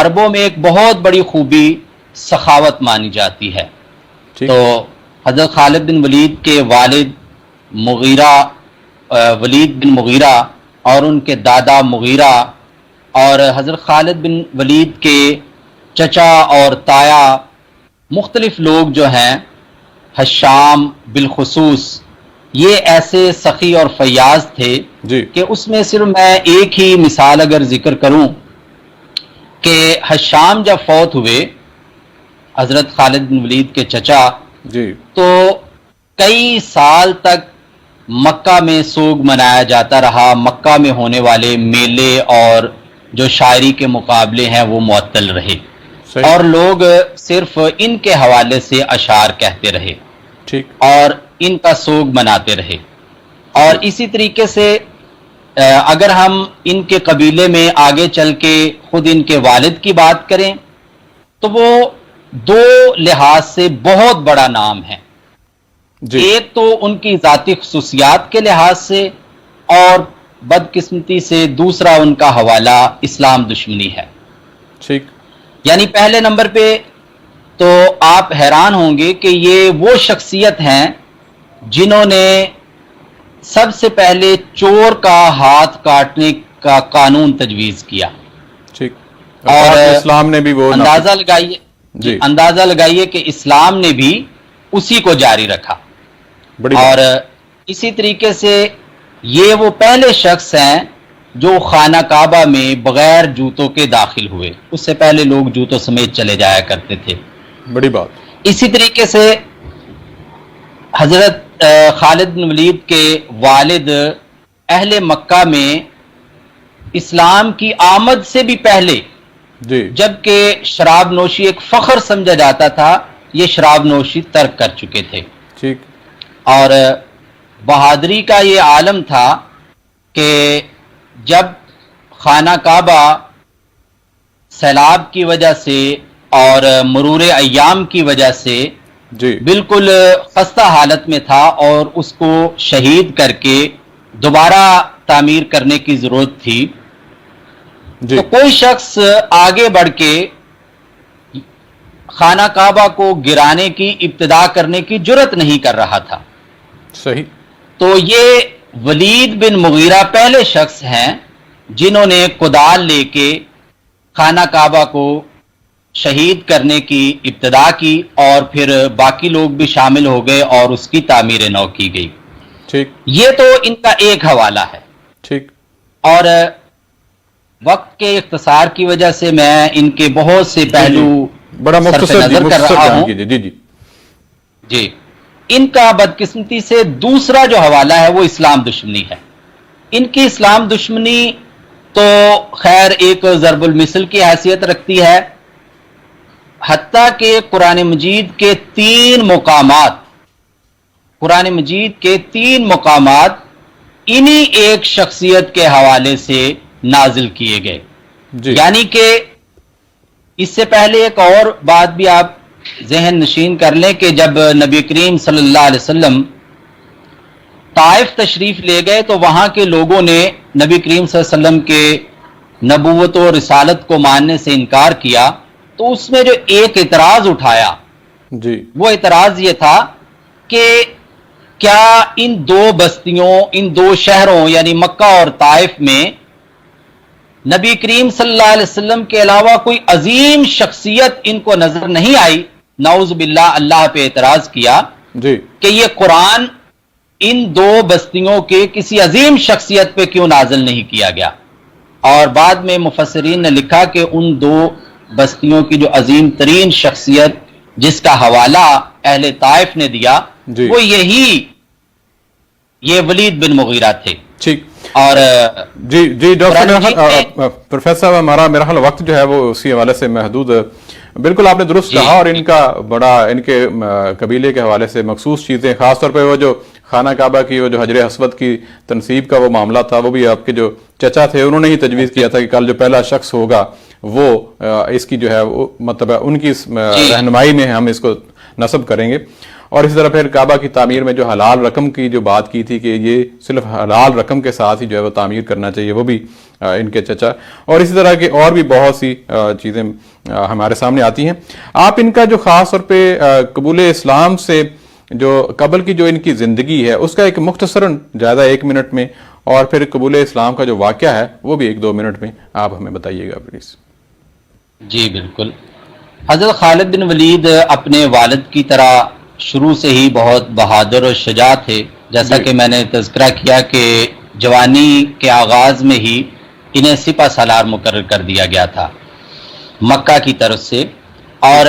عربوں میں ایک بہت بڑی خوبی سخاوت مانی جاتی ہے. ٹھیک. تو حضرت خالد بن ولید کے والد مغیرہ ولید بن مغیرہ اور ان کے دادا مغیرہ اور حضرت خالد بن ولید کے چچا اور تایا مختلف لوگ جو ہیں، حشام بالخصوص، یہ ایسے سخی اور فیاض تھے جی کہ اس میں صرف میں ایک ہی مثال اگر ذکر کروں کہ حشام جب فوت ہوئے حضرت خالد بن ولید کے چچا، جی تو کئی سال تک مکہ میں سوگ منایا جاتا رہا. مکہ میں ہونے والے میلے اور جو شاعری کے مقابلے ہیں وہ معطل رہے صحیح. اور لوگ صرف ان کے حوالے سے اشعار کہتے رہے ٹھیک. اور ان کا سوگ مناتے رہے. اور اسی طریقے سے اگر ہم ان کے قبیلے میں آگے چل کے خود ان کے والد کی بات کریں تو وہ دو لحاظ سے بہت بڑا نام ہے. جی ایک تو ان کی ذاتی خصوصیات کے لحاظ سے اور بدقسمتی سے دوسرا ان کا حوالہ اسلام دشمنی ہے. ٹھیک. یعنی پہلے نمبر پہ تو آپ حیران ہوں گے کہ یہ وہ شخصیت ہیں جنہوں نے سب سے پہلے چور کا ہاتھ کاٹنے کا قانون تجویز کیا. ٹھیک. اور اسلام نے بھی وہ اندازہ لگائیے جی اندازہ لگائیے کہ اسلام نے بھی اسی کو جاری رکھا. بڑی اور اسی طریقے سے یہ وہ پہلے شخص ہیں جو خانہ کعبہ میں بغیر جوتوں کے داخل ہوئے. اس سے پہلے لوگ جوتوں سمیت چلے جایا کرتے تھے. بڑی بات. اسی طریقے سے حضرت خالد بن ولید کے والد اہل مکہ میں اسلام کی آمد سے بھی پہلے جی جبکہ شراب نوشی ایک فخر سمجھا جاتا تھا، یہ شراب نوشی ترک کر چکے تھے. ٹھیک. اور بہادری کا یہ عالم تھا کہ جب خانہ کعبہ سیلاب کی وجہ سے اور مرور ایام کی وجہ سے جی بالکل خستہ حالت میں تھا اور اس کو شہید کر کے دوبارہ تعمیر کرنے کی ضرورت تھی، جی تو کوئی شخص آگے بڑھ کے خانہ کعبہ کو گرانے کی ابتدا کرنے کی جرت نہیں کر رہا تھا. صحیح. تو یہ ولید بن مغیرہ پہلے شخص ہیں جنہوں نے کدال لے کے خانہ کعبہ کو شہید کرنے کی ابتدا کی اور پھر باقی لوگ بھی شامل ہو گئے اور اس کی تعمیر نو کی گئی. ٹھیک. یہ تو ان کا ایک حوالہ ہے. ٹھیک. اور وقت کے اختصار کی وجہ سے میں ان کے بہت سے پہلو بڑا صرف مختصر نظر کر رہا ہوں. کیجیے. جی جی جی ان کا بدقسمتی سے دوسرا جو حوالہ ہے وہ اسلام دشمنی ہے. ان کی اسلام دشمنی تو خیر ایک ضرب المثل کی حیثیت رکھتی ہے، حتیٰ کہ قرآن مجید کے تین مقامات انہی ایک شخصیت کے حوالے سے نازل کیے گئے. جی یعنی کہ اس سے پہلے ایک اور بات بھی آپ ذہن نشین کر لیں کہ جب نبی کریم صلی اللہ علیہ وسلم طائف تشریف لے گئے تو وہاں کے لوگوں نے نبی کریم صلی اللہ علیہ وسلم کے نبوت و رسالت کو ماننے سے انکار کیا. تو اس میں جو ایک اعتراض اٹھایا جی وہ اعتراض یہ تھا کہ کیا ان دو بستیوں، ان دو شہروں یعنی مکہ اور طائف میں نبی کریم صلی اللہ علیہ وسلم کے علاوہ کوئی عظیم شخصیت ان کو نظر نہیں آئی؟ نعوذ باللہ اللہ پہ اعتراض کیا جی کہ یہ قرآن ان دو بستیوں کے کسی عظیم شخصیت پہ کیوں نازل نہیں کیا گیا. اور بعد میں مفسرین نے لکھا کہ ان دو بستیوں کی جو عظیم ترین شخصیت جس کا حوالہ اہل طائف نے دیا جی وہ یہ ولید بن مغیرہ تھے. ٹھیک. اور جی جی ڈاکٹر قرآن مجید پروفیسر صاحب میرا خیال وقت جو ہے وہ اسی حوالے سے محدود ہے. بالکل آپ نے درست کہا. اور ان کا بڑا ان کے قبیلے کے حوالے سے مخصوص چیزیں، خاص طور پہ وہ جو خانہ کعبہ کی وہ جو حجر اسود کی تنصیب کا وہ معاملہ تھا، وہ بھی آپ کے جو چچا تھے انہوں نے ہی تجویز کیا تھا کہ کل جو پہلا شخص ہوگا وہ اس کی جو ہے مطلب ان کی رہنمائی میں ہم اس کو نصب کریں گے. اور اسی طرح پھر کعبہ کی تعمیر میں جو حلال رقم کی جو بات کی تھی کہ یہ صرف حلال رقم کے ساتھ ہی جو ہے وہ تعمیر کرنا چاہیے، وہ بھی ان کے چچا، اور اسی طرح کے اور بھی بہت سی چیزیں ہمارے سامنے آتی ہیں۔ آپ ان کا جو خاص طور پہ قبول اسلام سے جو قبل کی جو ان کی زندگی ہے اس کا ایک مختصراً جائزہ 1 منٹ میں، اور پھر قبول اسلام کا جو واقعہ ہے وہ بھی 1-2 منٹ میں آپ ہمیں بتائیے گا پلیز۔ جی بالکل۔ حضرت خالد بن ولید اپنے والد کی طرح شروع سے ہی بہت بہادر اور شجاع تھے، جیسا کہ میں نے تذکرہ کیا کہ جوانی کے آغاز میں ہی انہیں سپہ سالار مقرر کر دیا گیا تھا مکہ کی طرف سے، اور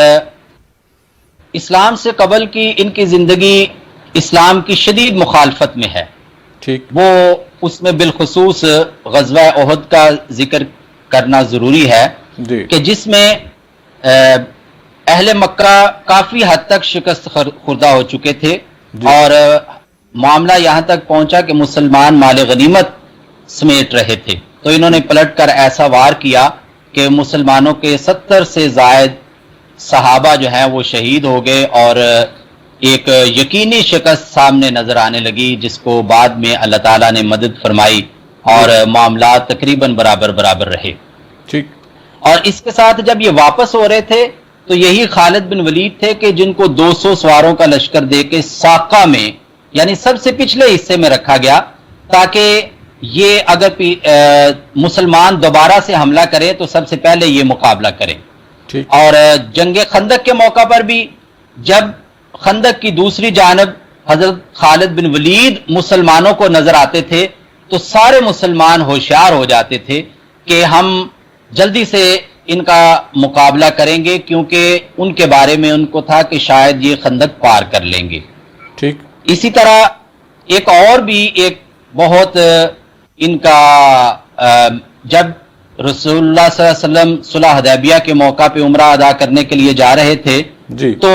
اسلام سے قبل کی ان کی زندگی اسلام کی شدید مخالفت میں ہے۔ ٹھیک، وہ اس میں بالخصوص غزوہ احد کا ذکر کرنا ضروری ہے جی کہ جس میں اہل مکہ کافی حد تک شکست خوردہ ہو چکے تھے، اور معاملہ یہاں تک پہنچا کہ مسلمان مال غنیمت سمیٹ رہے تھے، تو انہوں نے پلٹ کر ایسا وار کیا کہ مسلمانوں کے 70 سے زائد صحابہ جو ہیں وہ شہید ہو گئے، اور ایک یقینی شکست سامنے نظر آنے لگی، جس کو بعد میں اللہ تعالیٰ نے مدد فرمائی اور معاملات تقریباً برابر برابر رہے۔ ٹھیک، اور اس کے ساتھ جب یہ واپس ہو رہے تھے تو یہی خالد بن ولید تھے کہ جن کو 200 سواروں کا لشکر دے کے ساقہ میں یعنی سب سے پچھلے حصے میں رکھا گیا، تاکہ یہ اگر مسلمان دوبارہ سے حملہ کرے تو سب سے پہلے یہ مقابلہ کریں۔ ٹھیک، اور جنگ خندق کے موقع پر بھی جب خندق کی دوسری جانب حضرت خالد بن ولید مسلمانوں کو نظر آتے تھے تو سارے مسلمان ہوشیار ہو جاتے تھے کہ ہم جلدی سے ان کا مقابلہ کریں گے، کیونکہ ان کے بارے میں ان کو تھا کہ شاید یہ خندق پار کر لیں گے۔ ٹھیک، اسی طرح ایک اور بھی ایک بہت ان کا جب رسول اللہ صلی اللہ علیہ وسلم صلح حدیبیہ کے موقع پہ عمرہ ادا کرنے کے لیے جا رہے تھے جی تو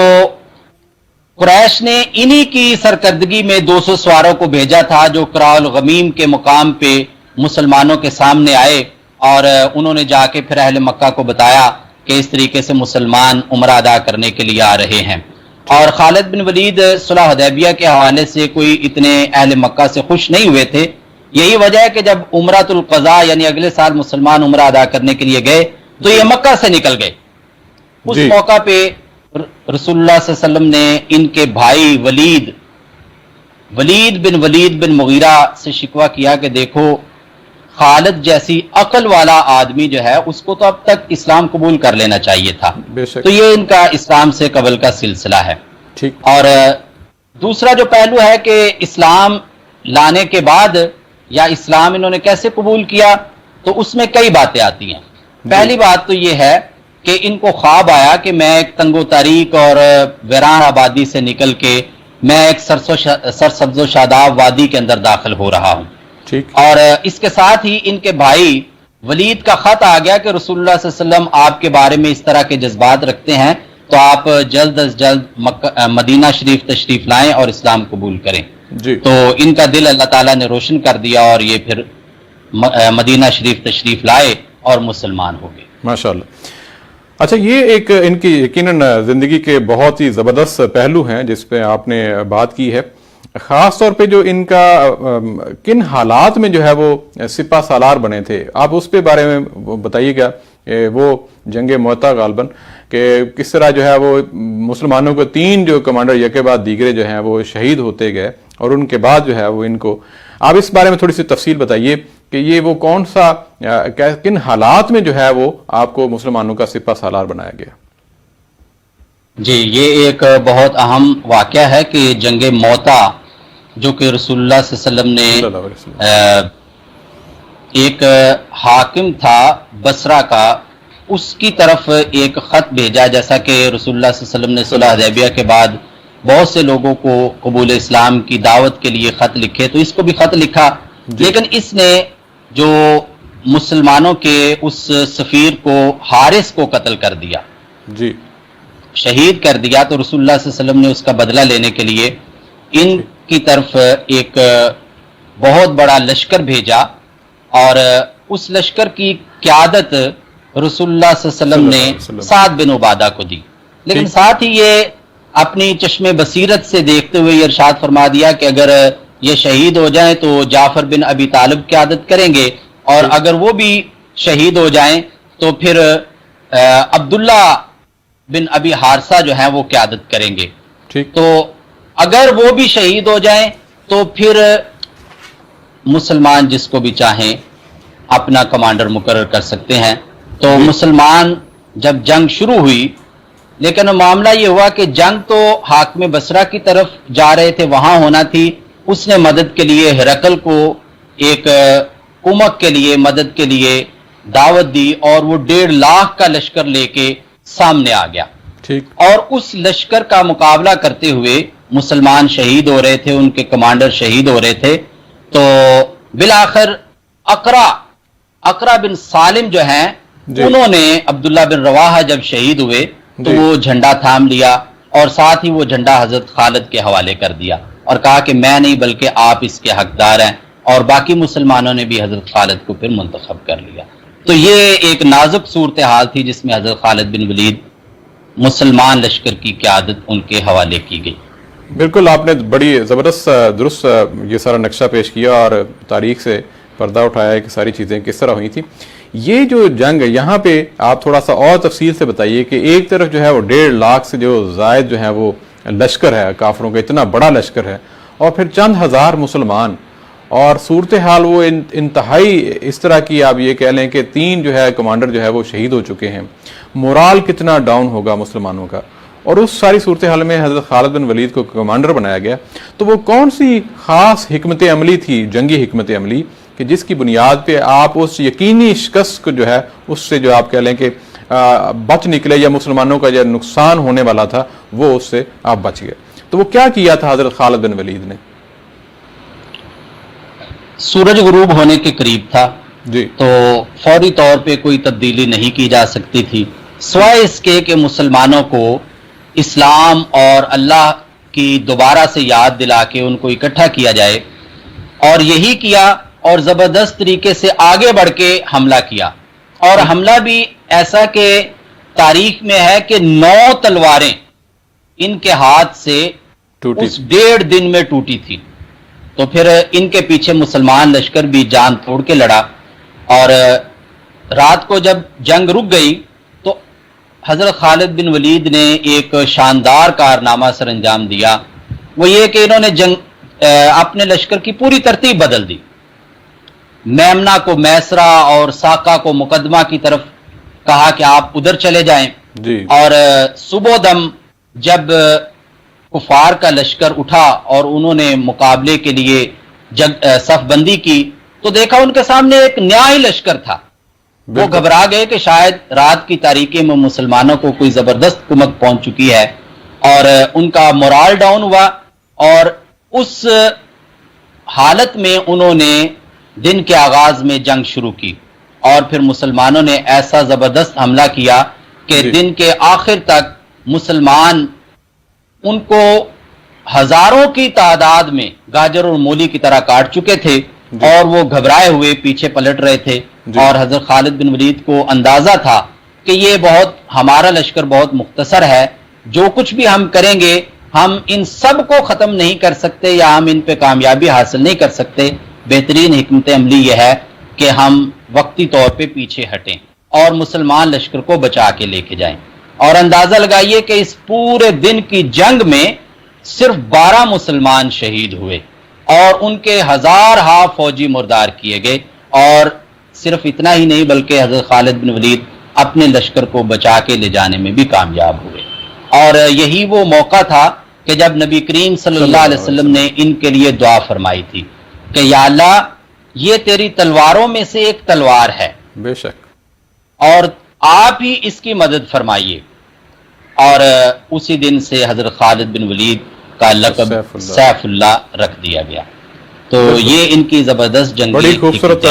قریش نے انہی کی سرکردگی میں 200 سواروں کو بھیجا تھا جو قراء الغمیم کے مقام پہ مسلمانوں کے سامنے آئے، اور انہوں نے جا کے پھر اہل مکہ کو بتایا کہ اس طریقے سے مسلمان عمرہ ادا کرنے کے لیے آ رہے ہیں۔ اور خالد بن ولید صلح حدیبیہ کے حوالے سے کوئی اتنے اہل مکہ سے خوش نہیں ہوئے تھے۔ یہی وجہ ہے کہ جب عمرۃ القضاء یعنی اگلے سال مسلمان عمرہ ادا کرنے کے لیے گئے تو یہ مکہ سے نکل گئے۔ اس موقع پہ رسول اللہ صلی اللہ علیہ وسلم نے ان کے بھائی ولید بن مغیرہ سے شکوہ کیا کہ دیکھو خالد جیسی عقل والا آدمی جو ہے اس کو تو اب تک اسلام قبول کر لینا چاہیے تھا۔ تو یہ ان کا اسلام سے قبل کا سلسلہ ہے۔ ٹھیک، اور دوسرا جو پہلو ہے کہ اسلام لانے کے بعد یا اسلام انہوں نے کیسے قبول کیا، تو اس میں کئی باتیں آتی ہیں۔ پہلی بات تو یہ ہے کہ ان کو خواب آیا کہ میں ایک تنگ و تاریک اور ویران آبادی سے نکل کے میں ایک سرسبز و شاداب وادی کے اندر داخل ہو رہا ہوں۔ ٹھیک، اور اس کے ساتھ ہی ان کے بھائی ولید کا خط آ گیا کہ رسول اللہ صلی اللہ علیہ وسلم آپ کے بارے میں اس طرح کے جذبات رکھتے ہیں، تو آپ جلد از جلد مدینہ شریف تشریف لائیں اور اسلام قبول کریں۔ جی تو ان کا دل اللہ تعالیٰ نے روشن کر دیا اور یہ پھر مدینہ شریف تشریف لائے اور مسلمان ہو گئے۔ ماشاءاللہ۔ اچھا، یہ ایک ان کی یقیناً زندگی کے بہت ہی زبردست پہلو ہیں جس پہ آپ نے بات کی ہے، خاص طور پہ جو ان کا کن حالات میں جو ہے وہ سپہ سالار بنے تھے، آپ اس پہ بارے میں بتائیے گا۔ وہ جنگ معطا غالباً کہ کس طرح جو ہے وہ مسلمانوں کو 3 جو کمانڈر یکے بعد دیگرے جو ہیں وہ شہید ہوتے گئے، اور ان کے بعد جو ہے وہ ان کو آپ اس بارے میں تھوڑی سی تفصیل بتائیے کہ یہ وہ کون سا کن حالات میں جو ہے وہ آپ کو مسلمانوں کا سپہ سالار بنایا گیا؟ جی، یہ ایک بہت اہم واقعہ ہے کہ جنگ معطا جو کہ رسول اللہ صلی اللہ علیہ وسلم نے ایک حاکم تھا بصرہ کا، اس کی طرف ایک خط بھیجا، جیسا کہ رسول اللہ صلی اللہ علیہ وسلم نے صلح حدیبیہ کے بعد بہت سے لوگوں کو قبول اسلام کی دعوت کے لیے خط لکھے، تو اس کو بھی خط لکھا، لیکن اس نے جو مسلمانوں کے اس سفیر کو حارث کو قتل کر دیا، جی شہید کر دیا۔ تو رسول اللہ صلی اللہ علیہ وسلم نے اس کا بدلہ لینے کے لیے ان کی طرف ایک بہت بڑا لشکر بھیجا، اور اس لشکر کی قیادت رسول اللہ صلی اللہ علیہ وسلم نے سعد بن عبادہ کو دی، لیکن ساتھ ہی یہ اپنی چشم بصیرت سے دیکھتے ہوئے یہ ارشاد فرما دیا کہ اگر یہ شہید ہو جائیں تو جعفر بن ابی طالب قیادت کریں گے، اور اگر وہ بھی شہید ہو جائیں تو پھر عبداللہ بن ابی حارثہ جو ہیں وہ قیادت کریں گے۔ ٹھیک، تو اگر وہ بھی شہید ہو جائیں تو پھر مسلمان جس کو بھی چاہیں اپنا کمانڈر مقرر کر سکتے ہیں۔ تو مسلمان جب جنگ شروع ہوئی، لیکن معاملہ یہ ہوا کہ جنگ تو حاکم بصرہ کی طرف جا رہے تھے، وہاں ہونا تھی، اس نے مدد کے لیے ہرقل کو ایک کمک کے لیے، مدد کے لیے دعوت دی، اور وہ 1.5 لاکھ کا لشکر لے کے سامنے آ گیا، ٹھیک، اور اس لشکر کا مقابلہ کرتے ہوئے مسلمان شہید ہو رہے تھے، ان کے کمانڈر شہید ہو رہے تھے۔ تو بالآخر اقرا بن سالم جو ہیں انہوں نے عبداللہ بن رواحہ جب شہید ہوئے تو وہ جھنڈا تھام لیا، اور ساتھ ہی وہ جھنڈا حضرت خالد کے حوالے کر دیا اور کہا کہ میں نہیں بلکہ آپ اس کے حقدار ہیں، اور باقی مسلمانوں نے بھی حضرت خالد کو پھر منتخب کر لیا۔ تو یہ ایک نازک صورتحال تھی جس میں حضرت خالد بن ولید مسلمان لشکر کی قیادت ان کے حوالے کی گئی۔ بالکل، آپ نے بڑی زبردست درست یہ سارا نقشہ پیش کیا اور تاریخ سے پردہ اٹھایا کہ ساری چیزیں کس طرح ہوئی تھیں۔ یہ جو جنگ ہے یہاں پہ آپ تھوڑا سا اور تفصیل سے بتائیے کہ ایک طرف جو ہے وہ 1.5 لاکھ سے جو زائد جو ہے وہ لشکر ہے کافروں کا، اتنا بڑا لشکر ہے، اور پھر چند ہزار مسلمان، اور صورتحال وہ انتہائی اس طرح کی، آپ یہ کہہ لیں کہ 3 جو ہے کمانڈر جو ہے وہ شہید ہو چکے ہیں، مورال کتنا ڈاؤن ہوگا مسلمانوں کا، اور اس ساری صورتحال میں حضرت خالد بن ولید کو کمانڈر بنایا گیا۔ تو وہ کون سی خاص حکمت عملی تھی، جنگی حکمت عملی، کہ جس کی بنیاد پہ آپ اس یقینی شکست کو جو ہے اس سے جو آپ کہہ لیں کہ بچ نکلے، یا مسلمانوں کا جو نقصان ہونے والا تھا وہ اس سے آپ بچ گئے؟ تو وہ کیا کیا تھا حضرت خالد بن ولید نے؟ سورج غروب ہونے کے قریب تھا، جی، تو فوری طور پہ کوئی تبدیلی نہیں کی جا سکتی تھی سوائے اس کے کہ مسلمانوں کو اسلام اور اللہ کی دوبارہ سے یاد دلا کے ان کو اکٹھا کیا جائے، اور یہی کیا، اور زبردست طریقے سے آگے بڑھ کے حملہ کیا، اور حملہ بھی ایسا کہ تاریخ میں ہے کہ 9 تلواریں ان کے ہاتھ سے ٹوٹی، اس 1.5 دن میں ٹوٹی تھی۔ تو پھر ان کے پیچھے مسلمان لشکر بھی جان توڑ کے لڑا، اور رات کو جب جنگ رک گئی تو حضرت خالد بن ولید نے ایک شاندار کارنامہ سر انجام دیا، وہ یہ کہ انہوں نے اپنے لشکر کی پوری ترتیب بدل دی، میمنہ کو میسرہ اور ساقہ کو مقدمہ کی طرف کہا کہ آپ ادھر چلے جائیں، جی، اور صبح دم جب کفار کا لشکر اٹھا اور انہوں نے مقابلے کے لیے صف بندی کی تو دیکھا ان کے سامنے ایک نیا ہی لشکر تھا۔ وہ گھبرا گئے کہ شاید رات کی تاریکی میں مسلمانوں کو کوئی زبردست کمک پہنچ چکی ہے، اور ان کا مورال ڈاؤن ہوا، اور اس حالت میں انہوں نے دن کے آغاز میں جنگ شروع کی، اور پھر مسلمانوں نے ایسا زبردست حملہ کیا کہ دن کے آخر تک مسلمان ان کو ہزاروں کی تعداد میں گاجر اور مولی کی طرح کاٹ چکے تھے، اور وہ گھبرائے ہوئے پیچھے پلٹ رہے تھے، اور حضرت خالد بن ولید کو اندازہ تھا کہ یہ ہمارا لشکر بہت مختصر ہے، جو کچھ بھی ہم کریں گے ہم ان سب کو ختم نہیں کر سکتے، یا ہم ان پہ کامیابی حاصل نہیں کر سکتے، بہترین حکمت عملی یہ ہے کہ ہم وقتی طور پہ پیچھے ہٹیں اور مسلمان لشکر کو بچا کے لے کے جائیں۔ اور اندازہ لگائیے کہ اس پورے دن کی جنگ میں صرف 12 مسلمان شہید ہوئے، اور ان کے ہزارہا فوجی مردار کیے گئے، اور صرف اتنا ہی نہیں بلکہ حضرت خالد بن ولید اپنے لشکر کو بچا کے لے جانے میں بھی کامیاب ہوئے۔ اور یہی وہ موقع تھا کہ جب نبی کریم صلی اللہ علیہ وسلم نے ان کے لیے دعا فرمائی تھی کہ یا اللہ یہ تیری تلواروں میں سے ایک تلوار ہے، بے شک، اور آپ ہی اس کی مدد فرمائیے، اور اسی دن سے حضرت خالد بن ولید کا لقب سیف اللہ رکھ دیا گیا۔ تو یہ ان کی زبردست جنگی بڑی خوبصورت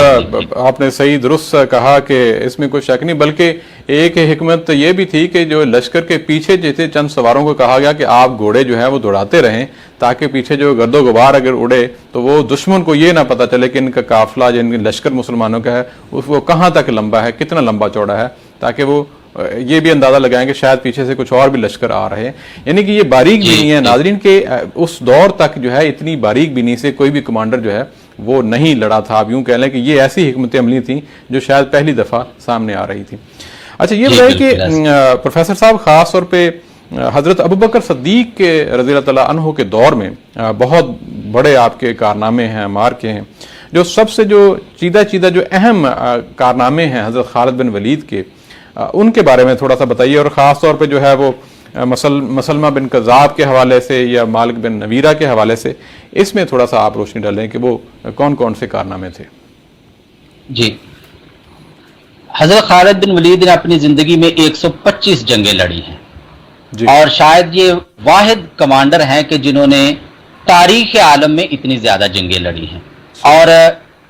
آپ نے صحیح درست کہا کہ اس میں کوئی شک نہیں، بلکہ ایک حکمت یہ بھی تھی کہ جو لشکر کے پیچھے جیسے چند سواروں کو کہا گیا کہ آپ گھوڑے جو ہیں وہ دوڑاتے رہیں تاکہ پیچھے جو گرد و غبار اگر اڑے تو وہ دشمن کو یہ نہ پتہ چلے کہ ان کا قافلہ جن لشکر مسلمانوں کا ہے وہ کہاں تک لمبا ہے، کتنا لمبا چوڑا ہے، تاکہ وہ یہ بھی اندازہ لگائیں کہ شاید پیچھے سے کچھ اور بھی لشکر آ رہے ہیں. یعنی کہ یہ باریک بینی ہے ناظرین کے اس دور تک جو ہے اتنی باریک بینی سے کوئی بھی کمانڈر جو ہے وہ نہیں لڑا تھا. آپ یوں کہہ لیں کہ یہ ایسی حکمت عملی تھیں جو شاید پہلی دفعہ سامنے آ رہی تھی. اچھا یہ بتائیں کہ پروفیسر صاحب خاص طور پہ حضرت ابوبکر صدیق کے رضی اللہ تعالیٰ عنہ کے دور میں بہت بڑے آپ کے کارنامے ہیں, مارکے ہیں. جو سب سے جو چیدہ جو اہم کارنامے ہیں حضرت خالد بن ولید کے, ان کے بارے میں تھوڑا سا بتائیے, اور خاص طور پہ جو ہے وہ مسلمہ بن کذاب کے حوالے سے یا مالک بن نویرہ کے حوالے سے اس میں تھوڑا سا آپ روشنی ڈالیں کہ وہ کون کون سے کارنامے تھے. جی, حضرت خالد بن ولید نے اپنی زندگی میں 125 جنگیں لڑی ہیں جی. اور شاید یہ واحد کمانڈر ہیں کہ جنہوں نے تاریخ عالم میں اتنی زیادہ جنگیں لڑی ہیں. اور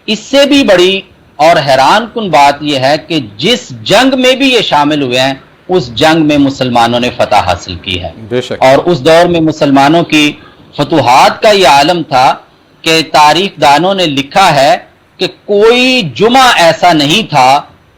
اس سے بھی بڑی اور حیران کن بات یہ ہے کہ جس جنگ میں بھی یہ شامل ہوئے ہیں اس جنگ میں مسلمانوں نے فتح حاصل کی ہے. بے شک. اور اس دور میں مسلمانوں کی فتوحات کا یہ عالم تھا کہ تاریخ دانوں نے لکھا ہے کہ کوئی جمعہ ایسا نہیں تھا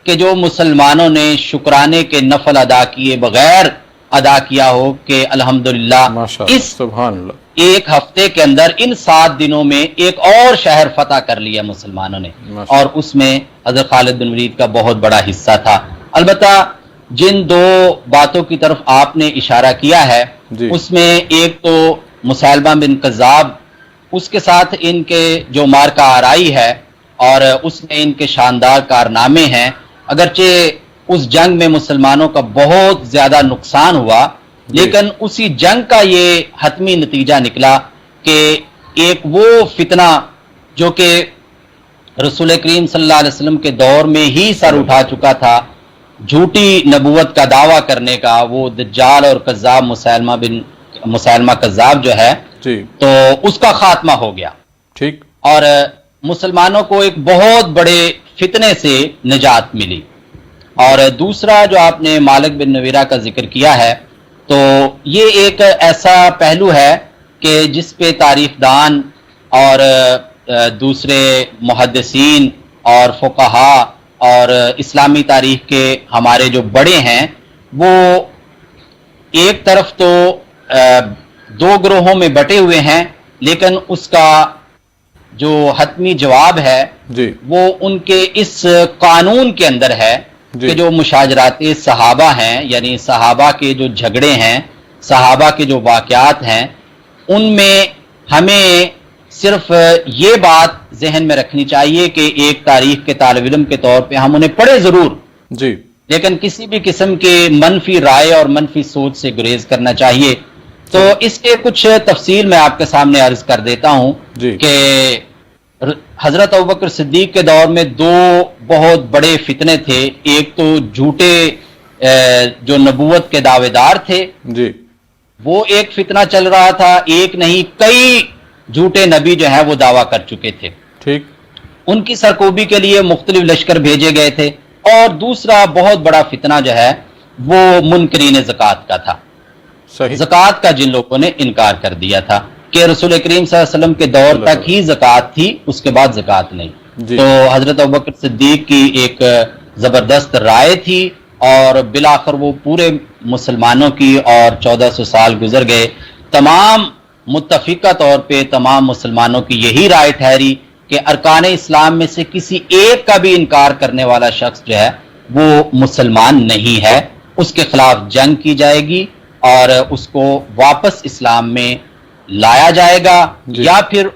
کہ جو مسلمانوں نے شکرانے کے نفل ادا کیے بغیر ادا کیا ہو کہ الحمدللہ اس سبحان اللہ ایک ہفتے کے اندر ان 7 دنوں میں ایک اور شہر فتح کر لیا مسلمانوں نے, اور اس میں حضرت خالد بن ولید کا بہت بڑا حصہ تھا. البتہ جن 2 باتوں کی طرف آپ نے اشارہ کیا ہے جی. اس میں ایک تو مسیلمہ بن کذاب, اس کے ساتھ ان کے جو مارکہ آرائی ہے اور اس میں ان کے شاندار کارنامے ہیں. اگرچہ اس جنگ میں مسلمانوں کا بہت زیادہ نقصان ہوا لیکن اسی جنگ کا یہ حتمی نتیجہ نکلا کہ ایک وہ فتنہ جو کہ رسول کریم صلی اللہ علیہ وسلم کے دور میں ہی سر اٹھا چکا تھا, جھوٹی نبوت کا دعویٰ کرنے کا, وہ دجال اور کذاب مسیلمہ کذاب جو ہے جی. تو اس کا خاتمہ ہو گیا ٹھیک, اور مسلمانوں کو ایک بہت بڑے فتنے سے نجات ملی. اور دوسرا جو آپ نے مالک بن نویرہ کا ذکر کیا ہے تو یہ ایک ایسا پہلو ہے کہ جس پہ تاریخ دان اور دوسرے محدثین اور فقہا اور اسلامی تاریخ کے ہمارے جو بڑے ہیں وہ ایک طرف تو 2 گروہوں میں بٹے ہوئے ہیں, لیکن اس کا جو حتمی جواب ہے جی. وہ ان کے اس قانون کے اندر ہے جی. کہ جو مشاجرات صحابہ ہیں, یعنی صحابہ کے جو جھگڑے ہیں, صحابہ کے جو واقعات ہیں, ان میں ہمیں صرف یہ بات ذہن میں رکھنی چاہیے کہ ایک تاریخ کے طالب علم کے طور پہ ہم انہیں پڑھے ضرور جی, لیکن کسی بھی قسم کے منفی رائے اور منفی سوچ سے گریز کرنا چاہیے. تو اس کے کچھ تفصیل میں آپ کے سامنے عرض کر دیتا ہوں جی. کہ حضرت ابوبکر صدیق کے دور میں 2 بہت بڑے فتنے تھے. ایک تو جھوٹے جو نبوت کے دعوے دار تھے جی, وہ ایک فتنہ چل رہا تھا, ایک نہیں کئی جھوٹے نبی جو ہیں وہ دعویٰ کر چکے تھے ٹھیک, ان کی سرکوبی کے لیے مختلف لشکر بھیجے گئے تھے. اور دوسرا بہت بڑا فتنہ جو ہے وہ منکرین زکوٰۃ کا تھا, زکوٰۃ کا جن لوگوں نے انکار کر دیا تھا کہ رسول کریم صلی اللہ علیہ وسلم کے دور تک ہی زکوٰۃ تھی, اس کے بعد زکوٰۃ نہیں جی. تو حضرت ابوبکر صدیق کی ایک زبردست رائے تھی اور بالآخر وہ پورے مسلمانوں کی, اور 1400 سال گزر گئے, تمام متفقہ طور پہ تمام مسلمانوں کی یہی رائے ٹھہری کہ ارکان اسلام میں سے کسی ایک کا بھی انکار کرنے والا شخص جو ہے وہ مسلمان نہیں ہے, اس کے خلاف جنگ کی جائے گی اور اس کو واپس اسلام میں لایا جائے گا جی. یا پھر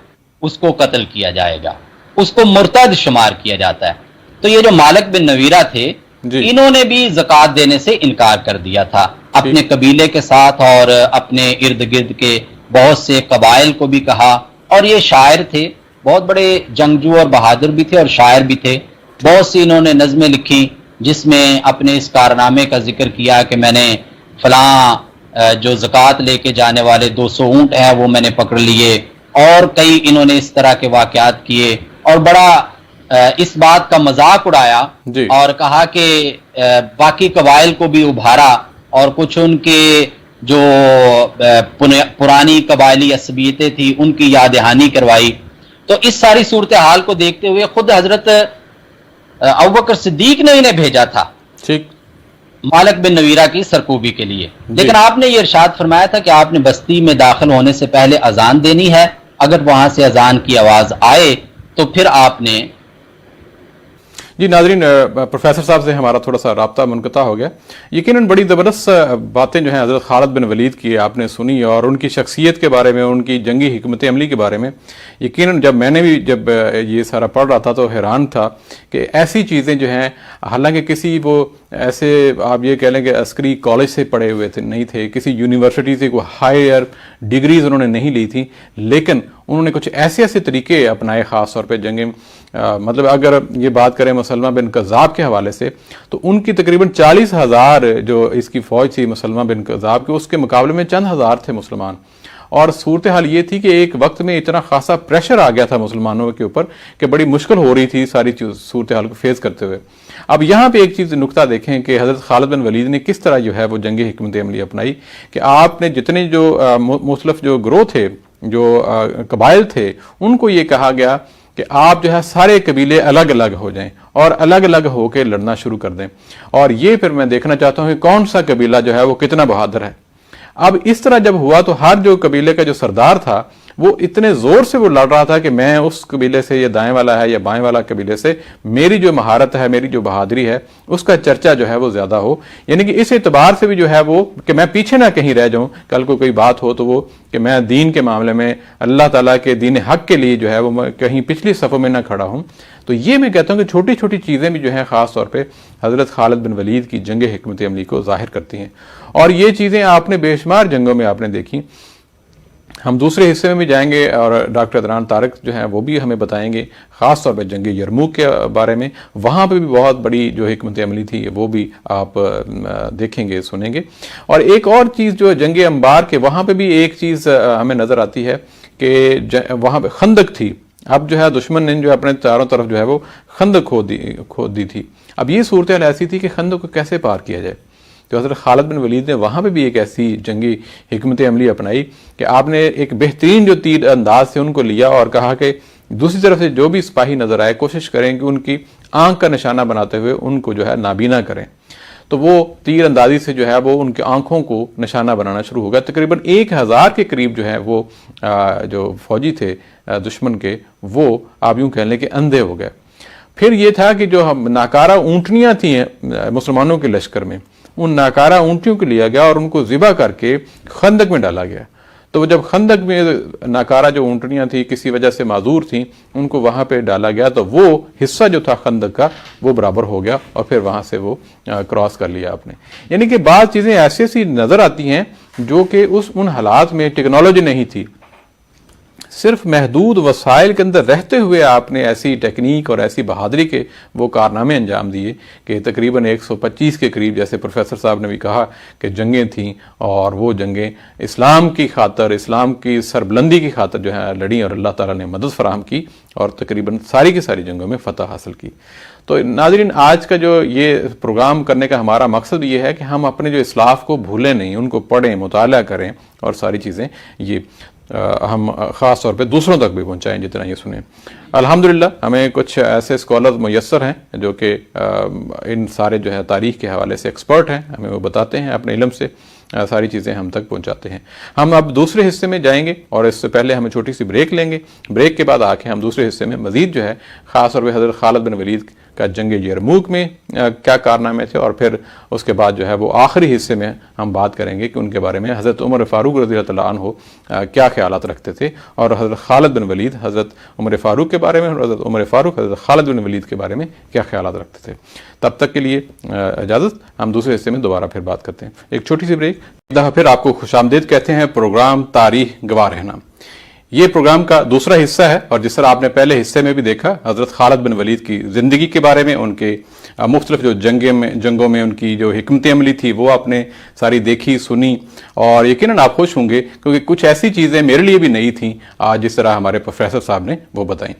اس کو قتل کیا جائے گا, اس کو مرتد شمار کیا جاتا ہے. تو یہ جو مالک بن نویرہ تھے جی. انہوں نے بھی زکوٰۃ دینے سے انکار کر دیا تھا اپنے قبیلے کے ساتھ اور اپنے ارد گرد کے بہت سے قبائل کو بھی کہا. اور یہ شاعر تھے, بہت بڑے جنگجو اور بہادر بھی تھے اور شاعر بھی تھے. بہت سی انہوں نے نظمیں لکھی جس میں اپنے اس کارنامے کا ذکر کیا کہ میں نے فلاں جو زکوٰۃ لے کے جانے والے 200 اونٹ ہیں وہ میں نے پکڑ لیے, اور کئی انہوں نے اس طرح کے واقعات کیے اور بڑا اس بات کا مذاق اڑایا جی. اور کہا کہ باقی قبائل کو بھی ابھارا اور کچھ ان کے جو پرانی قبائلی عصبیتیں تھیں ان کی یاد دہانی کروائی. تو اس ساری صورتحال کو دیکھتے ہوئے خود حضرت ابوبکر صدیق نے انہیں بھیجا تھا ٹھیک, مالک بن نویرہ کی سرکوبی کے لیے. لیکن آپ نے یہ ارشاد فرمایا تھا کہ آپ نے بستی میں داخل ہونے سے پہلے اذان دینی ہے، اگر وہاں سے اذان کی آواز آئے تو پھر آپ نے. جی ناظرین، پروفیسر صاحب سے ہمارا تھوڑا سا رابطہ منقطع ہو گیا. یقیناً بڑی زبردست باتیں جو ہیں حضرت خالد بن ولید کی آپ نے سنی، اور ان کی شخصیت کے بارے میں، ان کی جنگی حکمت عملی کے بارے میں. یقیناً جب میں نے بھی جب یہ سارا پڑھ رہا تھا تو حیران تھا کہ ایسی چیزیں جو ہیں، حالانکہ کسی وہ ایسے آپ یہ کہہ لیں کہ عسکری کالج سے پڑھے ہوئے تھے نہیں تھے، کسی یونیورسٹی سے کوئی ہائر ڈگریز انہوں نے نہیں لی تھی، لیکن انہوں نے کچھ ایسے طریقے اپنائے، خاص طور پہ جنگیں. مطلب اگر یہ بات کریں مسلمہ بن کذاب کے حوالے سے تو ان کی تقریباً 40,000 جو اس کی فوج تھی مسلمہ بن کذاب کی، اس کے مقابلے میں چند ہزار تھے مسلمان. اور صورتحال یہ تھی کہ ایک وقت میں اتنا خاصا پریشر آ گیا تھا مسلمانوں کے اوپر کہ بڑی مشکل ہو رہی تھی ساری صورتحال کو فیس کرتے ہوئے. اب یہاں پہ ایک چیز نقطہ دیکھیں کہ حضرت خالد بن ولید نے کس طرح جو ہے وہ جنگی حکمت عملی اپنائی، کہ آپ نے جتنے جو مختلف جو گروہ تھے، جو قبائل تھے، ان کو یہ کہا گیا کہ آپ جو ہے سارے قبیلے الگ الگ ہو جائیں اور الگ الگ ہو کے لڑنا شروع کر دیں. اور یہ پھر میں دیکھنا چاہتا ہوں کہ کون سا قبیلہ جو ہے وہ کتنا بہادر ہے. اب اس طرح جب ہوا تو ہر جو قبیلے کا جو سردار تھا وہ اتنے زور سے وہ لڑ رہا تھا کہ میں اس قبیلے سے، یہ دائیں والا ہے یا بائیں والا قبیلے سے، میری جو مہارت ہے، میری جو بہادری ہے، اس کا چرچا جو ہے وہ زیادہ ہو. یعنی کہ اس اعتبار سے بھی جو ہے وہ کہ میں پیچھے نہ کہیں رہ جاؤں، کل کو کوئی بات ہو تو وہ کہ میں دین کے معاملے میں، اللہ تعالیٰ کے دین حق کے لیے جو ہے وہ کہیں پچھلی صفوں میں نہ کھڑا ہوں. تو یہ میں کہتا ہوں کہ چھوٹی چھوٹی چیزیں بھی جو ہیں خاص طور پہ حضرت خالد بن ولید کی جنگ حکمت عملی کو ظاہر کرتی ہیں. اور یہ چیزیں آپ نے بے شمار جنگوں میں آپ نے دیکھی. ہم دوسرے حصے میں بھی جائیں گے اور ڈاکٹر عدنان طارق جو ہیں وہ بھی ہمیں بتائیں گے خاص طور پہ جنگ یرموک کے بارے میں. وہاں پہ بھی بہت بڑی جو حکمت عملی تھی وہ بھی آپ دیکھیں گے، سنیں گے. اور ایک اور چیز جو جنگ انبار کے وہاں پہ بھی ایک چیز ہمیں نظر آتی ہے کہ وہاں پہ خندق تھی. اب جو ہے دشمن نے جو اپنے چاروں طرف جو ہے وہ خندق کھود دی تھی. اب یہ صورتحال ایسی تھی کہ خندق کو کیسے پار کیا جائے. تو حضرت خالد بن ولید نے وہاں پہ بھی ایک ایسی جنگی حکمت عملی اپنائی کہ آپ نے ایک بہترین جو تیر انداز سے ان کو لیا اور کہا کہ دوسری طرف سے جو بھی سپاہی نظر آئے کوشش کریں کہ ان کی آنکھ کا نشانہ بناتے ہوئے ان کو جو ہے نابینا کریں. تو وہ تیر اندازی سے جو ہے وہ ان کی آنکھوں کو نشانہ بنانا شروع ہو گیا. تقریباً 1,000 کے قریب جو ہے وہ جو فوجی تھے دشمن کے، وہ آپ یوں کہہ لیں کہ اندھے ہو گئے. پھر یہ تھا کہ جو ناکارہ اونٹنیاں تھیں مسلمانوں کے لشکر میں، ان ناکارہ اونٹیوں کو لیا گیا اور ان کو ذبح کر کے خندق میں ڈالا گیا. تو جب خندق میں ناکارہ جو اونٹنیاں تھیں کسی وجہ سے معذور تھیں، ان کو وہاں پہ ڈالا گیا تو وہ حصہ جو تھا خندق کا وہ برابر ہو گیا اور پھر وہاں سے وہ کراس کر لیا آپ نے. یعنی کہ بعض چیزیں ایسی نظر آتی ہیں جو کہ ان حالات میں ٹیکنالوجی نہیں تھی، صرف محدود وسائل کے اندر رہتے ہوئے آپ نے ایسی ٹیکنیک اور ایسی بہادری کے وہ کارنامے انجام دیے کہ تقریباً 125 کے قریب، جیسے پروفیسر صاحب نے بھی کہا کہ جنگیں تھیں، اور وہ جنگیں اسلام کی خاطر، اسلام کی سربلندی کی خاطر جو ہے لڑیں اور اللہ تعالیٰ نے مدد فراہم کی اور تقریباً ساری کی ساری جنگوں میں فتح حاصل کی. تو ناظرین، آج کا جو یہ پروگرام کرنے کا ہمارا مقصد یہ ہے کہ ہم اپنے جو اسلاف کو بھولیں نہیں، ان کو پڑھیں، مطالعہ کریں اور ساری چیزیں یہ ہم خاص طور پہ دوسروں تک بھی پہنچائیں جتنا یہ سنیں. الحمدللہ ہمیں کچھ ایسے اسکالر میسر ہیں جو کہ ان سارے جو ہے تاریخ کے حوالے سے ایکسپرٹ ہیں، ہمیں وہ بتاتے ہیں، اپنے علم سے ساری چیزیں ہم تک پہنچاتے ہیں. ہم اب دوسرے حصے میں جائیں گے اور اس سے پہلے ہم چھوٹی سی بریک لیں گے. بریک کے بعد آ کے ہم دوسرے حصے میں مزید جو ہے خاص طور پہ حضرت خالد بن ولید کا جنگ یرموک میں کیا کارنامے تھے، اور پھر اس کے بعد جو ہے وہ آخری حصے میں ہم بات کریں گے کہ ان کے بارے میں حضرت عمر فاروق رضی اللہ عنہ کیا خیالات رکھتے تھے، اور حضرت خالد بن ولید حضرت عمر فاروق کے بارے میں اور حضرت عمر فاروق حضرت خالد بن ولید کے بارے میں کیا خیالات رکھتے تھے. تب تک کے لیے اجازت، ہم دوسرے حصے میں دوبارہ پھر بات کرتے ہیں. ایک چھوٹی سی بریک. پھر آپ کو خوش آمدید کہتے ہیں پروگرام تاریخ گواہ رہنا. یہ پروگرام کا دوسرا حصہ ہے، اور جس طرح آپ نے پہلے حصے میں بھی دیکھا حضرت خالد بن ولید کی زندگی کے بارے میں، ان کے مختلف جو جنگوں میں ان کی جو حکمت عملی تھی وہ آپ نے ساری دیکھی، سنی، اور یقیناً آپ خوش ہوں گے کیونکہ کچھ ایسی چیزیں میرے لیے بھی نئی تھیں جس طرح ہمارے پروفیسر صاحب نے وہ بتائیں.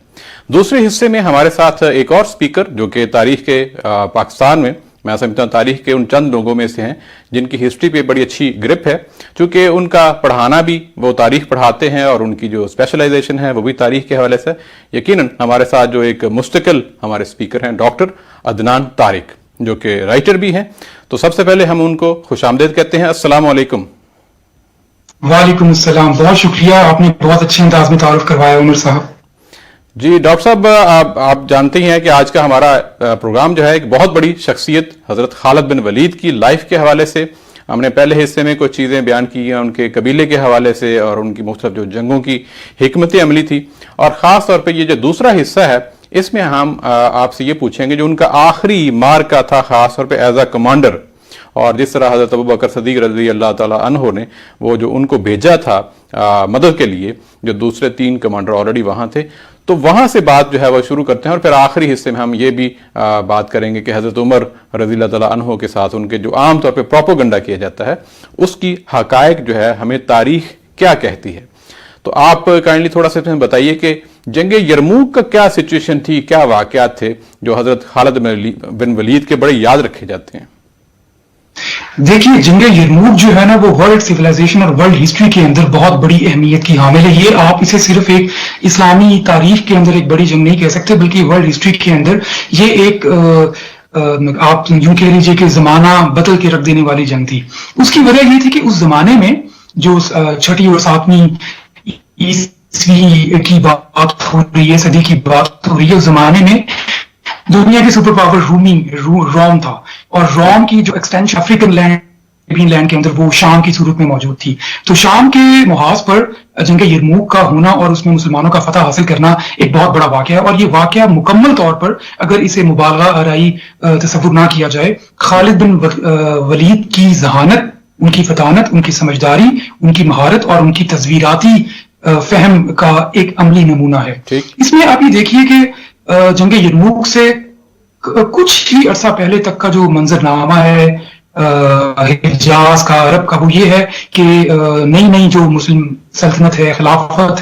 دوسرے حصے میں ہمارے ساتھ ایک اور سپیکر جو کہ تاریخ کے پاکستان میں سمجھتا ہوں تاریخ کے ان چند لوگوں میں سے ہیں جن کی ہسٹری پہ بڑی اچھی گرپ ہے، چونکہ ان کا پڑھانا بھی وہ تاریخ پڑھاتے ہیں اور ان کی جو اسپیشلائزیشن ہے وہ بھی تاریخ کے حوالے سے. یقیناً ہمارے ساتھ جو ایک مستقل ہمارے سپیکر ہیں ڈاکٹر عدنان طارق. جو کہ رائٹر بھی ہیں. تو سب سے پہلے ہم ان کو خوش آمدید کہتے ہیں. السلام علیکم. وعلیکم السلام. بہت شکریہ, آپ نے بہت اچھے انداز میں تعارف کروایا عمر صاحب. جی ڈاکٹر صاحب, آپ جانتے ہی ہیں کہ آج کا ہمارا پروگرام جو ہے ایک بہت بڑی شخصیت حضرت خالد بن ولید کی لائف کے حوالے سے. ہم نے پہلے حصے میں کچھ چیزیں بیان کی ہیں ان کے قبیلے کے حوالے سے اور ان کی مختلف جو جنگوں کی حکمت عملی تھی, اور خاص طور پہ یہ جو دوسرا حصہ ہے اس میں ہم آپ سے یہ پوچھیں گے جو ان کا آخری مارکا تھا, خاص طور پہ ایز اے کمانڈر, اور جس طرح حضرت ابوبکر صدیق رضی اللہ تعالیٰ عنہ نے وہ جو ان کو بھیجا تھا مدد کے لیے, جو دوسرے 3 کمانڈر آلریڈی وہاں تھے. تو وہاں سے بات جو ہے وہ شروع کرتے ہیں, اور پھر آخری حصے میں ہم یہ بھی بات کریں گے کہ حضرت عمر رضی اللہ تعالیٰ عنہ کے ساتھ ان کے جو عام طور پہ پروپیگنڈا کیا جاتا ہے اس کی حقائق جو ہے ہمیں تاریخ کیا کہتی ہے. تو آپ کائنڈلی تھوڑا سا بتائیے کہ جنگ یرموک کا کیا سچویشن تھی, کیا واقعات تھے جو حضرت خالد بن ولید کے بڑے یاد رکھے جاتے ہیں. دیکھیے, جنگ یرموک جو ہے نا وہ ورلڈ سویلائزیشن اور ورلڈ ہسٹری کے اندر بہت بڑی اہمیت کی حامل ہے. یہ آپ اسے صرف ایک اسلامی تاریخ کے اندر ایک بڑی جنگ نہیں کہہ سکتے, بلکہ ورلڈ ہسٹری کے اندر یہ ایک آپ یوں کہہ لیجیے کہ زمانہ بدل کے رکھ دینے والی جنگ تھی. اس کی وجہ یہ تھی کہ اس زمانے میں جو 6ویں اور 7ویں عیسوی کی بات ہو رہی ہے, صدی کی بات ہو رہی ہے, اس زمانے میں دنیا کی سپر پاور روم تھا, اور روم کی جو ایکسٹینشن افریقن لینڈ کے اندر وہ شام کی صورت میں موجود تھی. تو شام کے محاذ پر جنگ یرموک کا ہونا اور اس میں مسلمانوں کا فتح حاصل کرنا ایک بہت بڑا واقعہ ہے, اور یہ واقعہ مکمل طور پر اگر اسے مبالغہ آرائی تصور نہ کیا جائے, خالد بن ولید کی ذہانت, ان کی فطانت, ان کی سمجھداری, ان کی مہارت اور ان کی تصویراتی فہم کا ایک عملی نمونہ ہے. اس میں آپ یہ دیکھیے کہ جنگ یرموک سے کچھ ہی عرصہ پہلے تک کا جو منظرنامہ ہے حجاز کا, عرب کا, وہ یہ ہے کہ نئی جو مسلم سلطنت ہے, خلافت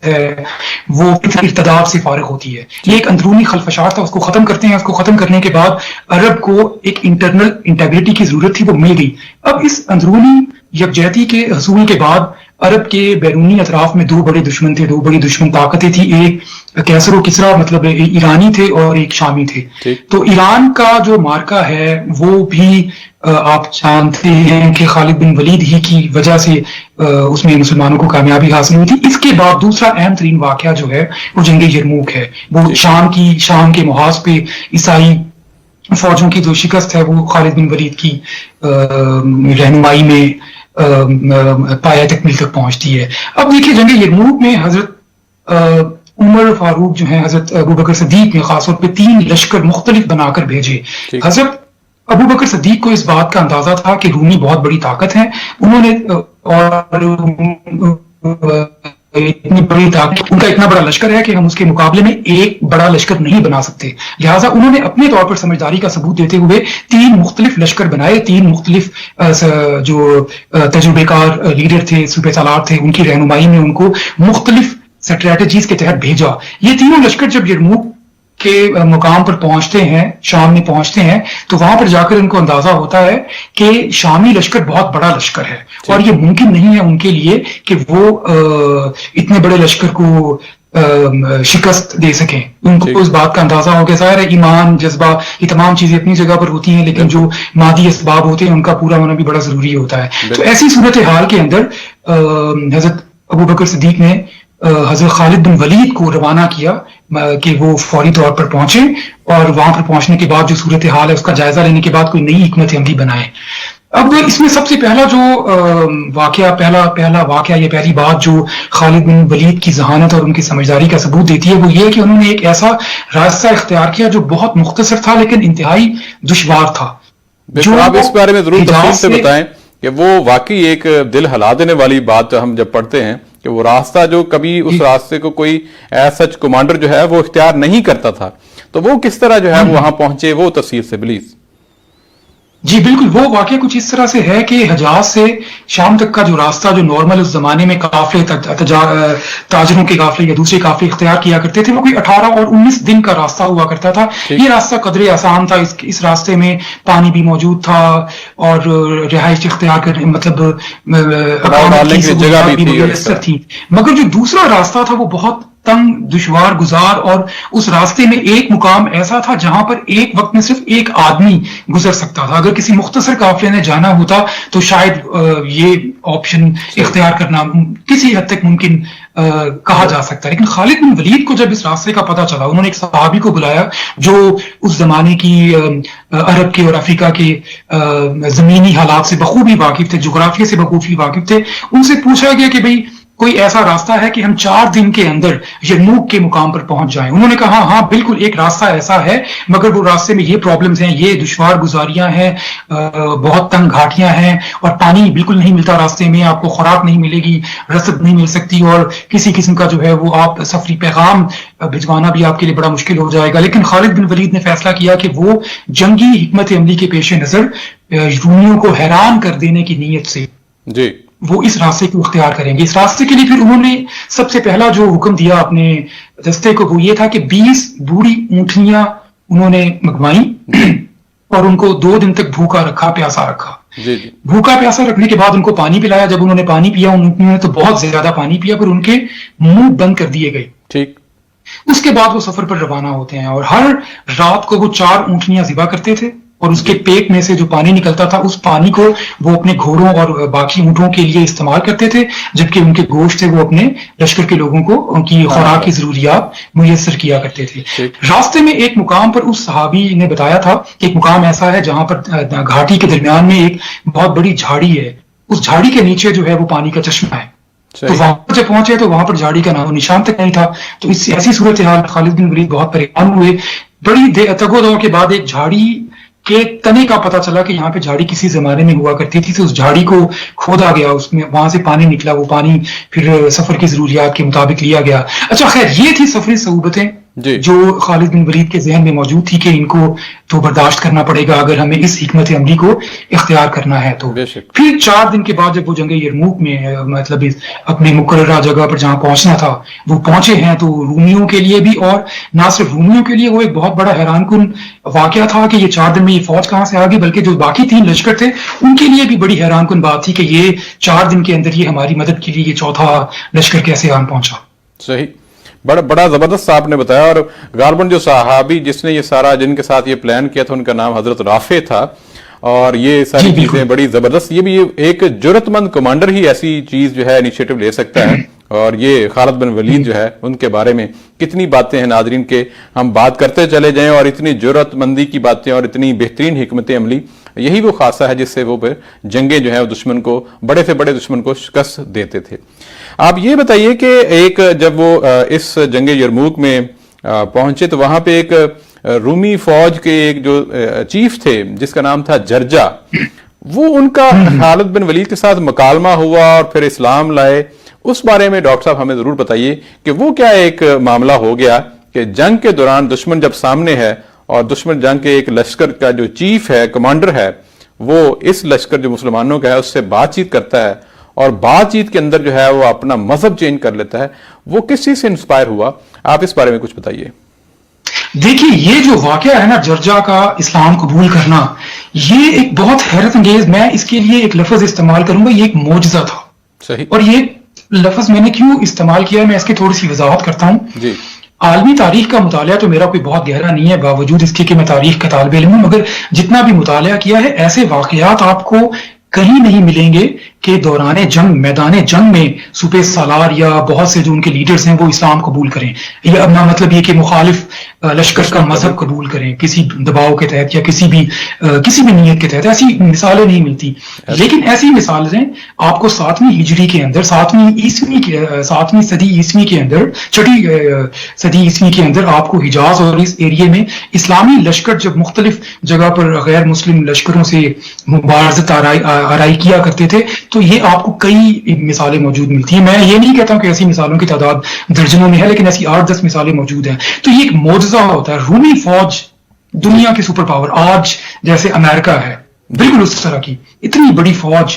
ہے, وہ ارتداد سے فارغ ہوتی ہے. یہ ایک اندرونی خلفشار تھا, اس کو ختم کرتے ہیں. اس کو ختم کرنے کے بعد عرب کو ایک انٹرنل انٹیگریٹی کی ضرورت تھی, وہ مل گئی. اب اس اندرونی یکجہتی کے حصول کے بعد عرب کے بیرونی اطراف میں 2 بڑے دشمن تھے, 2 بڑی دشمن طاقتیں تھیں. ایک کیسر و کسرا مطلب ایرانی تھے اور ایک شامی تھے. تو ایران کا جو مارکا ہے وہ بھی آپ جانتے ہیں کہ خالد بن ولید ہی کی وجہ سے اس میں مسلمانوں کو کامیابی حاصل ہوئی تھی. اس کے بعد دوسرا اہم ترین واقعہ جو ہے وہ جنگ یرموک ہے. وہ شام کے محاذ پہ عیسائی فوجوں کی جو شکست ہے وہ خالد بن ولید کی رہنمائی میں پایا تکمیل تک پہنچتی ہے. اب دیکھیے, جنگ یرموک میں حضرت عمر فاروق جو ہیں, حضرت ابوبکر صدیق نے خاص طور پہ 3 لشکر مختلف بنا کر بھیجے. حضرت ابوبکر صدیق کو اس بات کا اندازہ تھا کہ رومی بہت بڑی طاقت ہے, انہوں نے اتنی بڑی طاقت, ان کا اتنا بڑا لشکر ہے کہ ہم اس کے مقابلے میں ایک بڑا لشکر نہیں بنا سکتے. لہٰذا انہوں نے اپنے طور پر سمجھداری کا ثبوت دیتے ہوئے 3 مختلف لشکر بنائے. 3 مختلف جو تجربے کار لیڈر تھے, صوبے سالار تھے, ان کی رہنمائی میں ان کو مختلف اسٹریٹجیز کے تحت بھیجا. یہ تینوں لشکر جب یرموک کے مقام پر پہنچتے ہیں, شام میں پہنچتے ہیں, تو وہاں پر جا کر ان کو اندازہ ہوتا ہے کہ شامی لشکر بہت بڑا لشکر ہے, اور یہ ممکن نہیں ہے ان کے لیے کہ وہ اتنے بڑے لشکر کو شکست دے سکیں. ان کو اس بات کا اندازہ ہو گیا. ظاہر ہے ایمان, جذبہ, یہ تمام چیزیں اپنی جگہ پر ہوتی ہیں, لیکن جو مادی اسباب ہوتے ہیں ان کا پورا ہونا بھی بڑا ضروری ہوتا ہے. تو ایسی صورتحال کے اندر حضرت ابوبکر صدیق نے حضرت خالد بن ولید کو روانہ کیا کہ وہ فوری طور پر پہنچے, اور وہاں پر پہنچنے کے بعد جو صورتحال ہے اس کا جائزہ لینے کے بعد کوئی نئی حکمت عملی بنائے. اب اس میں سب سے پہلا جو واقعہ, پہلا واقعہ, یہ پہلی بات جو خالد بن ولید کی ذہانت اور ان کی سمجھداری کا ثبوت دیتی ہے وہ یہ کہ انہوں نے ایک ایسا راستہ اختیار کیا جو بہت مختصر تھا لیکن انتہائی دشوار تھا. جو آپ اس بارے میں ضرور تفصیل سے بتائیں کہ وہ واقعی ایک دل ہلا دینے والی بات ہم جب پڑھتے ہیں کہ وہ راستہ جو کبھی اس راستے کو کوئی ایسا کمانڈر جو ہے وہ اختیار نہیں کرتا تھا, تو وہ کس طرح جو ہے وہ وہاں پہنچے, وہ تفصیل سے پلیز. جی بالکل, وہ واقعہ کچھ اس طرح سے ہے کہ حجاز سے شام تک کا جو راستہ جو نارمل اس زمانے میں قافلے تاجروں کے قافلے یا دوسرے قافلے اختیار کیا کرتے تھے, وہ کوئی 18 اور 19 دن کا راستہ ہوا کرتا تھا. یہ راستہ قدرے آسان تھا, اس راستے میں پانی بھی موجود تھا اور رہائش اختیار کرنے مطلب جگہ بھی میسر تھی. مگر جو دوسرا راستہ تھا وہ بہت تنگ دشوار گزار, اور اس راستے میں ایک مقام ایسا تھا جہاں پر ایک وقت میں صرف ایک آدمی گزر سکتا تھا. اگر کسی مختصر قافلے نے جانا ہوتا تو شاید یہ آپشن اختیار کرنا کسی حد تک ممکن کہا جا سکتا ہے. لیکن خالد بن ولید کو جب اس راستے کا پتہ چلا, انہوں نے ایک صحابی کو بلایا جو اس زمانے کی عرب کے اور افریقہ کے زمینی حالات سے بخوبی واقف تھے, جغرافیہ سے بخوبی واقف تھے. ان سے پوچھا گیا کہ بھئی کوئی ایسا راستہ ہے کہ ہم 4 دن کے اندر یرموک کے مقام پر پہنچ جائیں؟ انہوں نے کہا ہاں بالکل ایک راستہ ایسا ہے, مگر وہ راستے میں یہ پرابلمز ہیں, یہ دشوار گزاریاں ہیں, بہت تنگ گھاٹیاں ہیں, اور پانی بالکل نہیں ملتا راستے میں, آپ کو خوراک نہیں ملے گی, رسد نہیں مل سکتی, اور کسی قسم کا جو ہے وہ آپ سفری پیغام بھجوانا بھی آپ کے لیے بڑا مشکل ہو جائے گا. لیکن خالد بن ولید نے فیصلہ کیا کہ وہ جنگی حکمت عملی کے پیش نظر رومیوں کو حیران کر دینے کی نیت سے جی وہ اس راستے کو اختیار کریں گے. اس راستے کے لیے پھر انہوں نے سب سے پہلا جو حکم دیا اپنے دستے کو وہ یہ تھا کہ 20 بوڑھی اونٹنیاں انہوں نے منگوائیں اور ان کو 2 دن تک بھوکا رکھا, پیاسا رکھا. جی بھوکا پیاسا رکھنے کے بعد ان کو پانی پلایا. جب انہوں نے پانی پیا, انہوں نے تو بہت زیادہ پانی پیا, پھر ان کے منہ بند کر دیے گئے. ٹھیک. اس کے بعد وہ سفر پر روانہ ہوتے ہیں, اور ہر رات کو وہ 4 اونٹنیاں ذبح کرتے تھے, اور اس کے پیٹ میں سے جو پانی نکلتا تھا اس پانی کو وہ اپنے گھوڑوں اور باقی اونٹوں کے لیے استعمال کرتے تھے, جبکہ ان کے گوشت سے وہ اپنے لشکر کے لوگوں کو ان کی خوراک کی ضروریات میسر کیا کرتے تھے. راستے میں ایک مقام پر اس صحابی نے بتایا تھا کہ ایک مقام ایسا ہے جہاں پر گھاٹی کے درمیان میں ایک بہت بڑی جھاڑی ہے, اس جھاڑی کے نیچے جو ہے وہ پانی کا چشمہ ہے. تو وہاں پر جب پہنچے تو وہاں پر جھاڑی کا نام و نشان تک نہیں تھا. تو اس ایسی صورتحال خالد بن ولید بہت پریشان ہوئے. بڑی تگ و دو کے بعد ایک جھاڑی کے تنے کا پتہ چلا کہ یہاں پہ جھاڑی کسی زمانے میں ہوا کرتی تھی, تو اس جھاڑی کو کھودا گیا, اس میں وہاں سے پانی نکلا, وہ پانی پھر سفر کی ضروریات کے مطابق لیا گیا. اچھا خیر, یہ تھی سفری صعوبتیں جو خالد بن ولید کے ذہن میں موجود تھی کہ ان کو تو برداشت کرنا پڑے گا اگر ہمیں اس حکمت عملی کو اختیار کرنا ہے. تو پھر 4 دن کے بعد جب وہ جنگ یرموک میں مطلب اپنے مقررہ جگہ پر جہاں پہنچنا تھا وہ پہنچے ہیں, تو رومیوں کے لیے بھی, اور نہ صرف رومیوں کے لیے, وہ ایک بہت بڑا حیران کن واقعہ تھا کہ یہ 4 دن میں یہ فوج کہاں سے آ گئی, بلکہ جو باقی 3 لشکر تھے ان کے لیے بھی بڑی حیران کن بات تھی کہ یہ 4 دن کے اندر یہ ہماری مدد کے لیے یہ 4تھا لشکر کیسے آن پہنچا. صحیح, بڑا زبردست آپ نے بتایا. اور غالباً جو صحابی جس نے یہ سارا, جن کے ساتھ یہ پلان کیا تھا, ان کا نام حضرت رافع تھا, اور یہ ساری چیزیں بڑی زبردست. یہ بھی ایک جرت مند کمانڈر ہی ایسی چیز جو ہے انیشیٹو لے سکتا ہے, اور یہ خالد بن ولید جو ہے ان کے بارے میں کتنی باتیں ہیں ناظرین کے ہم بات کرتے چلے جائیں, اور اتنی جرت مندی کی باتیں اور اتنی بہترین حکمت عملی, یہی وہ خاصہ ہے جس سے وہ پھر جنگیں جو ہے دشمن کو, بڑے سے بڑے دشمن کو شکست دیتے تھے. آپ یہ بتائیے کہ ایک جب وہ اس جنگ یرموک میں پہنچے تو وہاں پہ ایک رومی فوج کے ایک جو چیف تھے جس کا نام تھا جرجا, وہ ان کا خالد بن ولید کے ساتھ مکالمہ ہوا اور پھر اسلام لائے. اس بارے میں ڈاکٹر صاحب ہمیں ضرور بتائیے کہ وہ کیا ایک معاملہ ہو گیا کہ جنگ کے دوران دشمن جب سامنے ہے اور دشمن جنگ کے ایک لشکر کا جو چیف ہے, کمانڈر ہے, وہ اس لشکر جو مسلمانوں کا ہے اس سے بات چیت کرتا ہے, اور بات چیت کے اندر جو ہے وہ اپنا مذہب چینج کر لیتا ہے, وہ کس چیز سے انسپائر ہوا؟ آپ اس بارے میں کچھ بتائیے. دیکھیے, یہ جو واقعہ ہے نا جرجا کا اسلام قبول کرنا, یہ ایک بہت حیرت انگیز, میں اس کے لیے ایک لفظ استعمال کروں گا, یہ ایک معجزہ تھا. صحیح. اور یہ لفظ میں نے کیوں استعمال کیا, میں اس کی تھوڑی سی وضاحت کرتا ہوں. جی. عالمی تاریخ کا مطالعہ تو میرا کوئی بہت گہرا نہیں ہے, باوجود اس کے کہ میں تاریخ کا طالب علم ہوں, مگر جتنا بھی مطالعہ کیا ہے ایسے واقعات آپ کو کہیں نہیں ملیں گے کہ دوران جنگ, میدان جنگ میں صوبے سالار یا بہت سے جو ان کے لیڈرز ہیں وہ اسلام قبول کریں, یا اپنا مطلب یہ کہ مخالف لشکر کا مذہب قبول کریں کسی دباؤ کے تحت یا کسی بھی نیت کے تحت. ایسی مثالیں نہیں ملتی. لیکن ایسی مثالیں آپ کو 7ویں ہجری کے اندر, 7ویں صدی عیسوی کے اندر, 6ٹی صدی عیسوی کے اندر آپ کو حجاز اور اس ایریے میں اسلامی لشکر جب مختلف جگہ پر غیر مسلم لشکروں سے مبارزت آرائی کیا کرتے تھے, تو یہ آپ کو کئی مثالیں موجود ملتی ہیں. میں یہ نہیں کہتا ہوں کہ ایسی مثالوں کی تعداد درجنوں میں ہے, لیکن ایسی 8-10 مثالیں موجود ہیں. تو یہ ایک معجزہ ہوتا ہے. رومی فوج دنیا کی سپر پاور, آج جیسے امریکہ ہے, بالکل اس طرح کی اتنی بڑی فوج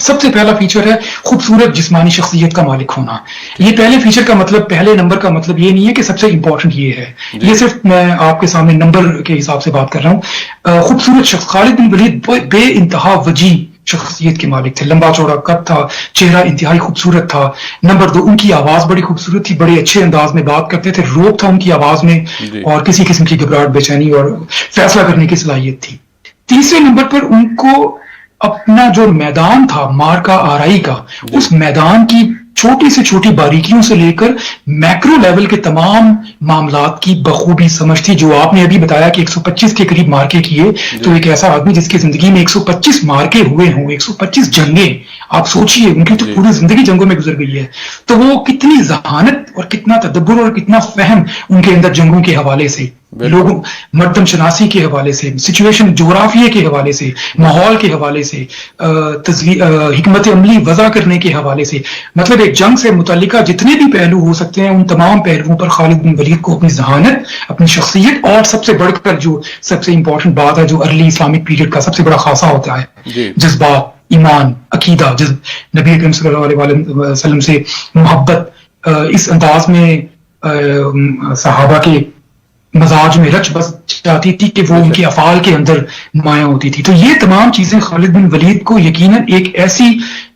سب سے پہلا فیچر ہے خوبصورت جسمانی شخصیت کا مالک ہونا. یہ پہلے فیچر کا مطلب، پہلے نمبر کا مطلب یہ نہیں ہے کہ سب سے امپورٹنٹ یہ ہے، یہ صرف میں آپ کے سامنے نمبر کے حساب سے بات کر رہا ہوں. خوبصورت شخص، خالد بن ولید بے انتہا وجیح شخصیت کے مالک تھے، لمبا چوڑا قد تھا، چہرہ انتہائی خوبصورت تھا. نمبر 2، ان کی آواز بڑی خوبصورت تھی، بڑے اچھے انداز میں بات کرتے تھے، روب تھا ان کی آواز میں، اور کسی قسم کی گھبراہٹ، بے چینی اور فیصلہ کرنے کی صلاحیت تھی. تیسرے نمبر پر ان کو اپنا جو میدان تھا مارکا آرائی کا، اس میدان کی چھوٹی سے چھوٹی باریکیوں سے لے کر میکرو لیول کے تمام معاملات کی بخوبی سمجھ تھی. جو آپ نے ابھی بتایا کہ 125 کے قریب مارکے کیے، تو ایک ایسا آدمی جس کی زندگی میں 125 مارکے ہوئے ہوں، 125 جنگیں، آپ سوچئے ان کی تو پوری زندگی جنگوں میں گزر گئی ہے، تو وہ کتنی ذہانت اور کتنا تدبر اور کتنا فہم ان کے اندر جنگوں کے حوالے سے، لوگوں مردم شناسی کے حوالے سے، سچویشن جغرافیے کے حوالے سے، ماحول کے حوالے سے، حکمت عملی وضع کرنے کے حوالے سے، مطلب ایک جنگ سے متعلقہ جتنے بھی پہلو ہو سکتے ہیں ان تمام پہلوؤں پر خالد بن ولید کو اپنی ذہانت، اپنی شخصیت، اور سب سے بڑھ کر جو سب سے امپورٹنٹ بات ہے جو ارلی اسلامک پیریڈ کا سب سے بڑا خاصہ ہوتا ہے، جذبات، ایمان، عقیدہ، نبی اکرم صلی اللہ علیہ وسلم سے محبت اس انداز میں صحابہ کے مزاج میں رچ بس جاتی تھی کہ وہ ان کے افعال کے اندر نمایاں ہوتی تھی. تو یہ تمام چیزیں خالد بن ولید کو یقیناً ایک ایسی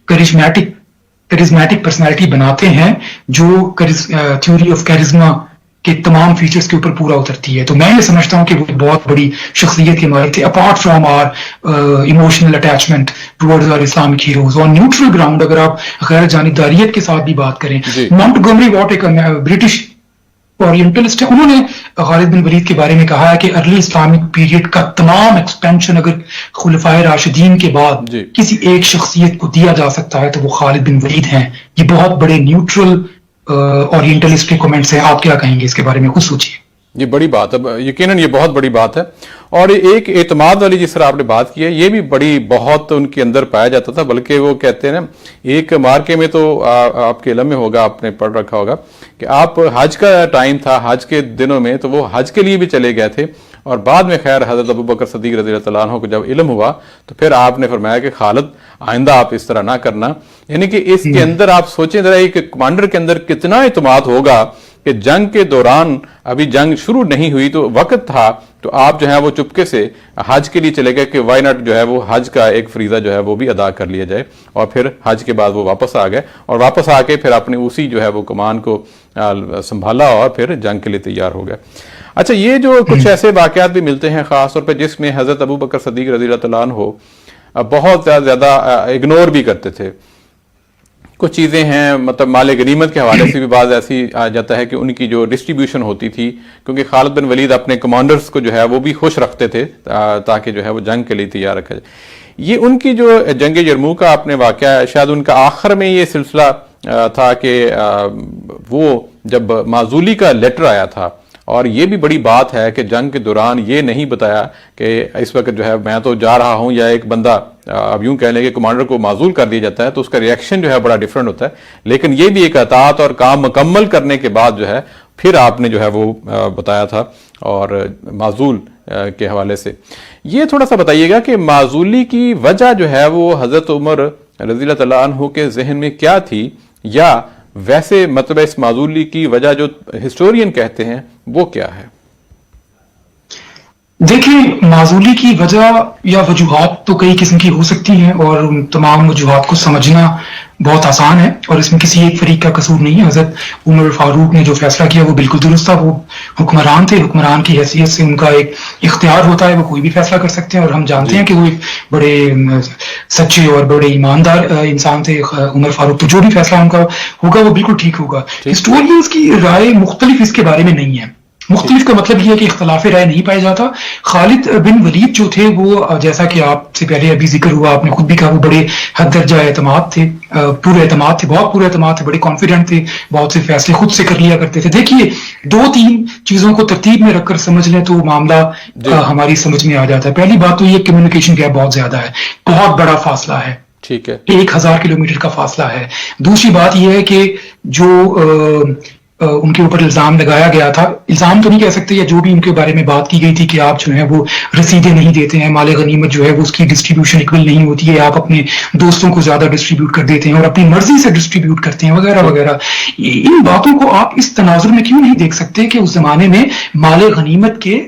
کرزمیٹک پرسنالٹی بناتے ہیں جو تھیوری آف کیرزما کے تمام فیچرز کے اوپر پورا اترتی ہے. تو میں یہ سمجھتا ہوں کہ وہ بہت بڑی شخصیت کے مالک تھے، apart from our emotional attachment towards our Islamic heroes. اور نیوٹرل گراؤنڈ اگر آپ غیر جانبداریت کے ساتھ بھی بات کریں، مونٹگومری واٹ ایک برٹش اورینٹلسٹ ہے، انہوں نے خالد بن ولید کے بارے میں کہا ہے کہ ارلی اسلامک پیریڈ کا تمام ایکسپینشن اگر خلفائے راشدین کے بعد کسی ایک شخصیت کو دیا جا سکتا ہے تو وہ خالد بن ولید ہیں. یہ بہت بڑے نیوٹرل اورینٹلسٹ کے کمنٹس ہیں. آپ کیا کہیں گے اس کے بارے میں؟ خود سوچیے. یہ بڑی بات ہے، یقیناً یہ بہت بڑی بات ہے. اور ایک اعتماد والی جس طرح آپ نے بات کی ہے، یہ بھی بڑی بہت ان کے اندر پایا جاتا تھا. بلکہ وہ کہتے ہیں نا، ایک مارکے میں تو آپ کے علم میں ہوگا، آپ نے پڑھ رکھا ہوگا کہ آپ حج کا ٹائم تھا، حج کے دنوں میں تو وہ حج کے لیے بھی چلے گئے تھے، اور بعد میں خیر حضرت ابوبکر صدیق رضی اللہ عنہ کو جب علم ہوا تو پھر آپ نے فرمایا کہ خالد آئندہ آپ اس طرح نہ کرنا. یعنی کہ اس کے اندر آپ سوچیں ذرا، ایک کمانڈر کے اندر کتنا اعتماد ہوگا کہ جنگ کے دوران، ابھی جنگ شروع نہیں ہوئی تو وقت تھا، تو آپ جو ہے وہ چپکے سے حج کے لیے چلے گئے کہ وائی ناٹ جو ہے وہ حج کا ایک فریضہ جو ہے وہ بھی ادا کر لیا جائے. اور پھر حج کے بعد وہ واپس آ گئے، اور واپس آ کے پھر اپنے اسی جو ہے وہ کمان کو سنبھالا اور پھر جنگ کے لیے تیار ہو گئے. اچھا، یہ جو کچھ ایسے واقعات بھی ملتے ہیں خاص طور پہ جس میں حضرت ابوبکر صدیق رضی اللہ عنہ بہت زیادہ اگنور بھی کرتے تھے. کچھ چیزیں ہیں، مطلب مال غنیمت کے حوالے سے بھی بعض ایسی آ جاتا ہے کہ ان کی جو ڈسٹریبیوشن ہوتی تھی، کیونکہ خالد بن ولید اپنے کمانڈرز کو جو ہے وہ بھی خوش رکھتے تھے تاکہ جو ہے وہ جنگ کے لیے تیار رکھا جائے. یہ ان کی جو جنگ یرموک کا آپ نے واقعہ ہے، شاید ان کا آخر میں یہ سلسلہ تھا کہ وہ جب معزولی کا لیٹر آیا تھا، اور یہ بھی بڑی بات ہے کہ جنگ کے دوران یہ نہیں بتایا کہ اس وقت جو ہے میں تو جا رہا ہوں، یا ایک بندہ اب یوں کہہ لیں کہ کمانڈر کو معزول کر دیا جاتا ہے تو اس کا ریئیکشن جو ہے بڑا ڈیفرنٹ ہوتا ہے. لیکن یہ بھی ایک اطاعت اور کام مکمل کرنے کے بعد جو ہے پھر آپ نے جو ہے وہ بتایا تھا. اور معزول کے حوالے سے یہ تھوڑا سا بتائیے گا کہ معزولی کی وجہ جو ہے وہ حضرت عمر رضی اللہ تعالیٰ عنہ کے ذہن میں کیا تھی، یا ویسے مطلب اس معزولی کی وجہ جو ہسٹورین کہتے ہیں وہ کیا ہے؟ دیکھیں، معزولی کی وجہ یا وجوہات تو کئی قسم کی ہو سکتی ہیں، اور ان تمام وجوہات کو سمجھنا بہت آسان ہے، اور اس میں کسی ایک فریق کا قصور نہیں ہے. حضرت عمر فاروق نے جو فیصلہ کیا وہ بالکل درست تھا. وہ حکمران تھے، حکمران کی حیثیت سے ان کا ایک اختیار ہوتا ہے، وہ کوئی بھی فیصلہ کر سکتے ہیں، اور ہم جانتے ہیں کہ وہ ایک بڑے سچے اور بڑے ایماندار انسان تھے عمر فاروق. تو جو بھی فیصلہ ان کا ہوگا وہ بالکل ٹھیک ہوگا. ہسٹورینز کی رائے مختلف اس کے بارے میں نہیں ہے. مختلف کا مطلب یہ ہے کہ اختلاف رائے نہیں پایا جاتا. خالد بن ولید جو تھے وہ، جیسا کہ آپ سے پہلے ابھی ذکر ہوا، آپ نے خود بھی کہا، وہ بڑے حد درجہ اعتماد تھے، پورے اعتماد تھے، بہت پورے اعتماد تھے، بڑے کانفیڈنٹ تھے، بہت سے فیصلے خود سے کر لیا کرتے تھے. دیکھیے، 2-3 چیزوں کو ترتیب میں رکھ کر سمجھ لیں تو معاملہ ہماری سمجھ میں آ جاتا ہے. پہلی بات تو یہ کمیونیکیشن گیپ بہت زیادہ ہے، بہت بڑا فاصلہ ہے، ٹھیک ہے، 1000 کلومیٹر کا فاصلہ ہے. دوسری بات یہ ہے کہ جو ان کے اوپر الزام لگایا گیا تھا. الزام تو نہیں کہہ سکتے, یا جو بھی ان کے بارے میں بات کی گئی تھی کہ آپ جو ہے وہ رسیدیں نہیں دیتے ہیں, مال غنیمت جو ہے وہ اس کی ڈسٹریبیوشن اکول نہیں ہوتی ہے, آپ اپنے دوستوں کو زیادہ ڈسٹریبیوٹ کر دیتے ہیں اور اپنی مرضی سے ڈسٹریبیوٹ کرتے ہیں وغیرہ وغیرہ. ان باتوں کو آپ اس تناظر میں کیوں نہیں دیکھ سکتے کہ اس زمانے میں مال غنیمت کے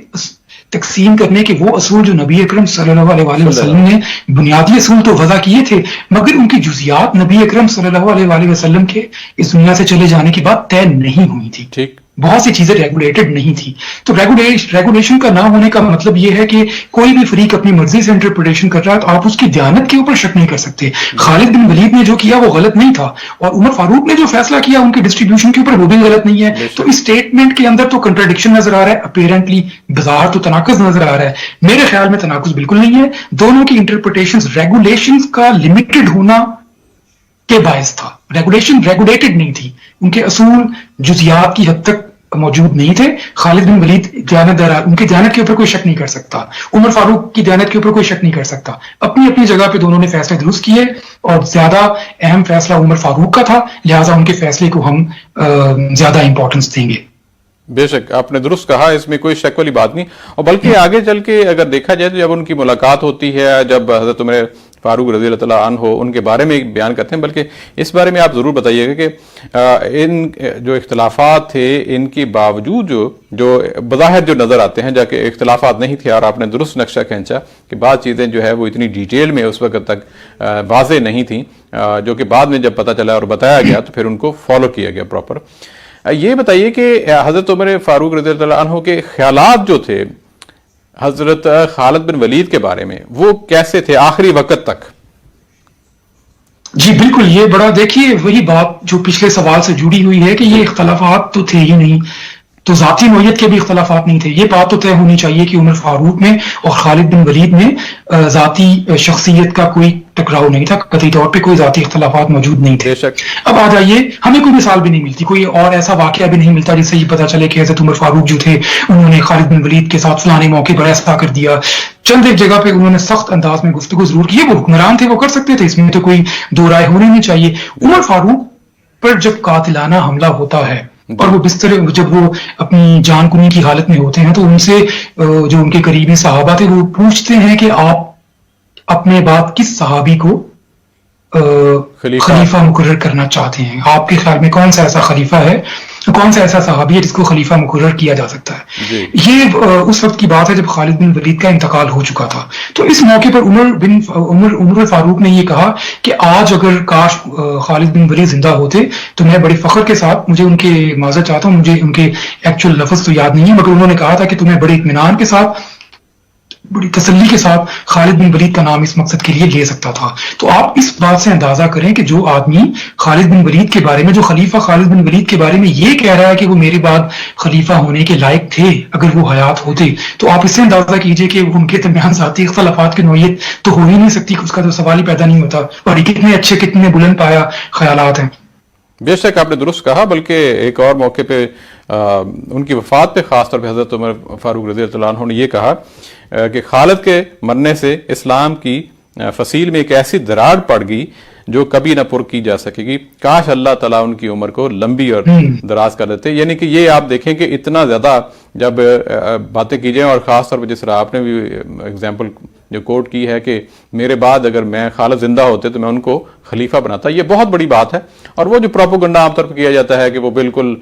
تقسیم کرنے کے وہ اصول جو نبی اکرم صلی اللہ علیہ وسلم نے بنیادی اصول تو وضع کیے تھے, مگر ان کی جزیات نبی اکرم صلی اللہ علیہ وسلم کے اس دنیا سے چلے جانے کے بعد طے نہیں ہوئی تھی. ٹھیک, بہت سی چیزیں ریگولیٹڈ نہیں تھی. تو ریگولیشن کا نہ ہونے کا مطلب یہ ہے کہ کوئی بھی فریق اپنی مرضی سے انٹرپریٹیشن کر رہا ہے تو آپ اس کی دیانت کے اوپر شک نہیں کر سکتے. خالد بن ولید نے جو کیا وہ غلط نہیں تھا, اور عمر فاروق نے جو فیصلہ کیا ان کے ڈسٹریبیوشن کے اوپر وہ بھی غلط نہیں ہے. تو اس اسٹیٹمنٹ کے اندر تو کنٹراڈکشن نظر آ رہا ہے, اپیرنٹلی بظاہر تو تناقض نظر آ رہا ہے. میرے خیال میں تناقض بالکل نہیں ہے. دونوں کی انٹرپریٹیشن ریگولیشن کا لمیٹڈ ہونا کے باعث تھا. ریگولیشن ریگولیٹڈ نہیں تھی, ان کے اصول جزیات کی حد تک موجود نہیں تھے. خالد بن ولید دیانتدار, ان کی دیانت کے اوپر کوئی شک نہیں کر سکتا. عمر فاروق کی دیانت کے اوپر کوئی شک نہیں کر سکتا. اپنی اپنی جگہ پہ دونوں نے فیصلے درست کیے, اور زیادہ اہم فیصلہ عمر فاروق کا تھا, لہٰذا ان کے فیصلے کو ہم زیادہ امپورٹنس دیں گے. بے شک آپ نے درست کہا, اس میں کوئی شک والی بات نہیں. اور بلکہ آگے چل کے اگر دیکھا جائے تو جب ان کی ملاقات ہوتی ہے, جب حضرت عمر فاروق رضی اللہ تعالیٰ عنہ ان کے بارے میں بیان کرتے ہیں, بلکہ اس بارے میں آپ ضرور بتائیے گا کہ ان جو اختلافات تھے ان کے باوجود جو بظاہر جو نظر آتے ہیں جا کہ اختلافات نہیں تھے, اور آپ نے درست نقشہ کھینچا کہ بعض چیزیں جو ہے وہ اتنی ڈیٹیل میں اس وقت تک واضح نہیں تھیں, جو کہ بعد میں جب پتہ چلا اور بتایا گیا تو پھر ان کو فالو کیا گیا پراپر. یہ بتائیے کہ حضرت عمر فاروق رضی اللہ عنہ کے خیالات جو تھے حضرت خالد بن ولید کے بارے میں وہ کیسے تھے آخری وقت تک؟ جی بالکل, یہ بڑا دیکھیے وہی بات جو پچھلے سوال سے جڑی ہوئی ہے کہ یہ اختلافات تو تھے ہی نہیں, تو ذاتی نوعیت کے بھی اختلافات نہیں تھے. یہ بات تو طے ہونی چاہیے کہ عمر فاروق میں اور خالد بن ولید میں ذاتی شخصیت کا کوئی ٹکراؤ نہیں تھا, قطعی طور پہ کوئی ذاتی اختلافات موجود نہیں تھے. اب آ جائیے, ہمیں کوئی مثال بھی نہیں ملتی, کوئی اور ایسا واقعہ بھی نہیں ملتا جس سے یہ پتا چلے کہ حضرت عمر فاروق جو تھے انہوں نے خالد بن ولید کے ساتھ فلانے موقع پر ایسا کر دیا. چند ایک جگہ پہ انہوں نے سخت انداز میں گفتگو ضرور کی, وہ حکمران تھے, وہ کر سکتے تھے, اس میں تو کوئی دو رائے ہونی نہیں چاہیے. عمر فاروق پر جب قاتلانہ حملہ ہوتا ہے اور وہ بستر جب وہ اپنی جان کنی کی حالت میں ہوتے ہیں تو ان سے جو ان کے قریبی صحابہ تھے وہ پوچھتے ہیں کہ آپ اپنے بعد کس صحابی کو خلیفہ مقرر کرنا چاہتے ہیں, آپ کے خیال میں کون سا ایسا خلیفہ ہے, کون سا ایسا صحابی ہے جس کو خلیفہ مقرر کیا جا سکتا ہے. یہ اس وقت کی بات ہے جب خالد بن ولید کا انتقال ہو چکا تھا. تو اس موقع پر عمر فاروق نے یہ کہا کہ آج اگر کاش خالد بن ولید زندہ ہوتے تو میں بڑے فخر کے ساتھ, مجھے ان کے معذرت چاہتا ہوں, مجھے ان کے ایکچوئل لفظ تو یاد نہیں ہے, مگر انہوں نے کہا تھا کہ تمہیں بڑے اطمینان کے ساتھ, بڑی تسلی کے ساتھ خالد بن ولید کا نام اس مقصد کے لیے لے سکتا تھا. تو آپ اس بات سے اندازہ کریں کہ جو آدمی خالد بن ولید کے بارے میں, جو خلیفہ خالد بن ولید کے بارے میں یہ کہہ رہا ہے کہ وہ میرے بعد خلیفہ ہونے کے لائق تھے اگر وہ حیات ہوتے, تو آپ اس سے اندازہ کیجئے کہ ان کے درمیان ذاتی اختلافات کی نوعیت تو ہو ہی نہیں سکتی, اس کا تو سوال ہی پیدا نہیں ہوتا. اور یہ کتنے اچھے کتنے بلند پایا خیالات ہیں. بے شک آپ نے درست کہا, بلکہ ایک اور موقع پہ ان کی وفات پہ خاص طور پہ حضرت عمر فاروق رضی اللہ عنہ نے یہ کہا کہ خالد کے مرنے سے اسلام کی فصیل میں ایک ایسی دراڑ پڑ گئی جو کبھی نہ پر کی جا سکے گی, کاش اللہ تعالیٰ ان کی عمر کو لمبی اور دراز کر دیتے. یعنی کہ یہ آپ دیکھیں کہ اتنا زیادہ جب باتیں کی جائیں, اور خاص طور پہ جس طرح آپ نے بھی اگزامپل جو کوٹ کی ہے کہ میرے بعد اگر میں خالد زندہ ہوتے تو میں ان کو خلیفہ بناتا, یہ بہت بڑی بات ہے. اور وہ جو پروپیگنڈا عام طور پر کیا جاتا ہے کہ وہ بالکل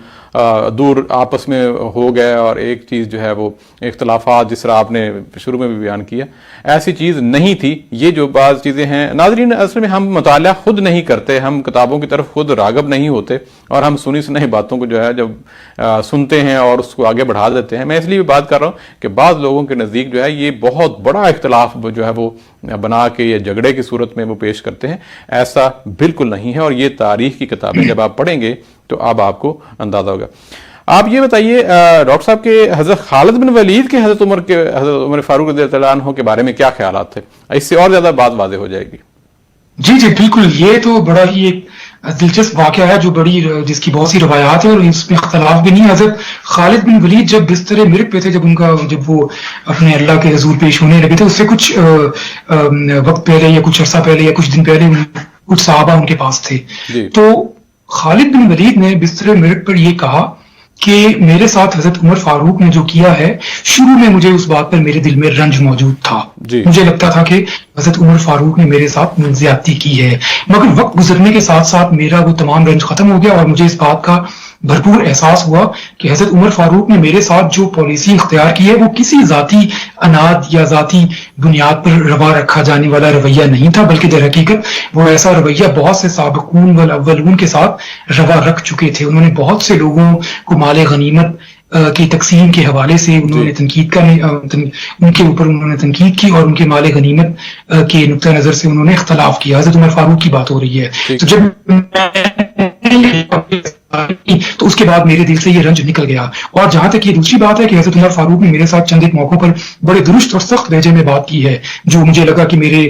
دور آپس میں ہو گئے, اور ایک چیز جو ہے وہ اختلافات جس طرح آپ نے شروع میں بھی بیان کیا, ایسی چیز نہیں تھی. یہ جو بعض چیزیں ہیں ناظرین, اصل میں ہم مطالعہ خود نہیں کرتے, ہم کتابوں کی طرف خود راغب نہیں ہوتے, اور ہم سنی سنائی باتوں کو جو ہے جب سنتے ہیں اور اس کو آگے بڑھا دیتے ہیں. میں اس لیے بھی بات کر رہا ہوں کہ بعض لوگوں کے نزدیک جو ہے یہ بہت بڑا اختلاف جو ہے وہ بنا کے یا جھگڑے کی صورت میں وہ پیش کرتے ہیں. ایسا بالکل نہیں ہے, اور یہ تاریخ کی کتابیں جب آپ پڑھیں گے تو اب آپ کو اندازہ ہوگا. آپ یہ بتائیے ڈاکٹر صاحب کہ حضرت خالد بن ولید کے حضرت عمر فاروق رضی اللہ عنہ کے بارے میں کیا خیالات تھے, اس سے اور زیادہ بات واضح ہو جائے گی. جی جی بالکل, یہ تو بڑا ہی ایک دلچسپ واقعہ ہے جو جس کی بہت سی روایات ہیں اور اس میں اختلاف بھی نہیں. حضرت خالد بن ولید جب بستر مرگ پہ تھے, جب وہ اپنے اللہ کے حضور پیش ہونے لگے تھے, اس سے کچھ وقت پہلے یا کچھ عرصہ پہلے یا کچھ دن پہلے کچھ صحابہ ان کے پاس تھے. تو خالد بن ولید نے بستر مرگ پر یہ کہا کہ میرے ساتھ حضرت عمر فاروق نے جو کیا ہے، شروع میں مجھے اس بات پر میرے دل میں رنج موجود تھا. مجھے لگتا تھا کہ حضرت عمر فاروق نے میرے ساتھ زیادتی کی ہے، مگر وقت گزرنے کے ساتھ ساتھ میرا وہ تمام رنج ختم ہو گیا اور مجھے اس بات کا بھرپور احساس ہوا کہ حضرت عمر فاروق نے میرے ساتھ جو پالیسی اختیار کی ہے وہ کسی ذاتی اناد یا ذاتی بنیاد پر روا رکھا جانے والا رویہ نہیں تھا، بلکہ در حقیقت وہ ایسا رویہ بہت سے سابقون والاولون کے ساتھ روا رکھ چکے تھے. انہوں نے بہت سے لوگوں کو مال غنیمت کی تقسیم کے حوالے سے انہوں نے تنقید کا ان کے اوپر انہوں نے تنقید کی اور ان کے مال غنیمت کے نقطہ نظر سے انہوں نے اختلاف کیا. حضرت عمر فاروق کی بات ہو رہی ہے. تو جب تو اس کے بعد میرے دل سے یہ رنج نکل گیا. اور جہاں تک یہ دوسری بات ہے کہ حضرت عمر فاروق نے میرے ساتھ چند ایک موقعوں پر بڑے درست اور سخت لہجے میں بات کی ہے، جو مجھے لگا کہ میرے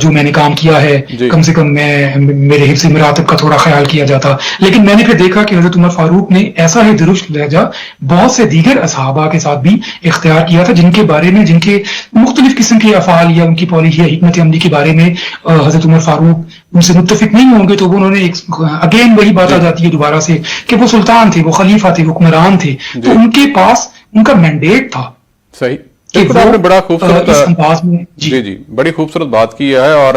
جو میں نے کام کیا ہے کم سے کم میرے حفظ مراتب کا تھوڑا خیال کیا جاتا. لیکن میں نے پھر دیکھا کہ حضرت عمر فاروق نے ایسا ہی درست لہجہ بہت سے دیگر اصحابہ کے ساتھ بھی اختیار کیا تھا، جن کے بارے میں جن کے مختلف قسم کے افعال یا ان کی پالیسی یا حکمت عملی کے بارے میں حضرت عمر فاروق ان سے متفق نہیں ہوں گے، تو انہوں نے اگین وہی بات آ جاتی ہے دوبارہ سے کہ وہ سلطان تھے، وہ خلیفہ تھے، وہ حکمران تھے، تو ان کے پاس ان کا مینڈیٹ تھا. صحیح. آپ نے بڑا خوبصورت جی بڑی خوبصورت بات کی ہے، اور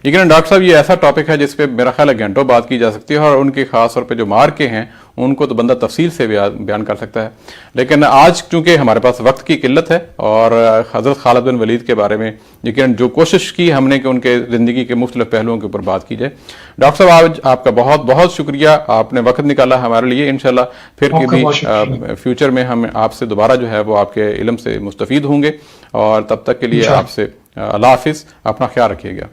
یقیناً ڈاکٹر صاحب یہ ایسا ٹاپک ہے جس پہ میرا خیال ہے گھنٹوں بات کی جا سکتی ہے، اور ان کے خاص طور پہ جو مارکے ہیں ان کو تو بندہ تفصیل سے بیان کر سکتا ہے. لیکن آج چونکہ ہمارے پاس وقت کی قلت ہے، اور حضرت خالد بن ولید کے بارے میں یقیناً جو کوشش کی ہم نے کہ ان کے زندگی کے مختلف پہلوؤں کے اوپر بات کی جائے. ڈاکٹر صاحب آج آپ کا بہت بہت شکریہ، آپ نے وقت نکالا ہمارے لیے. انشاءاللہ پھر کبھی فیوچر میں ہم آپ سے دوبارہ جو ہے وہ آپ کے علم سے مستفید ہوں گے، اور تب تک کے لیے آپ سے اللہ حافظ، اپنا خیال رکھیے گا.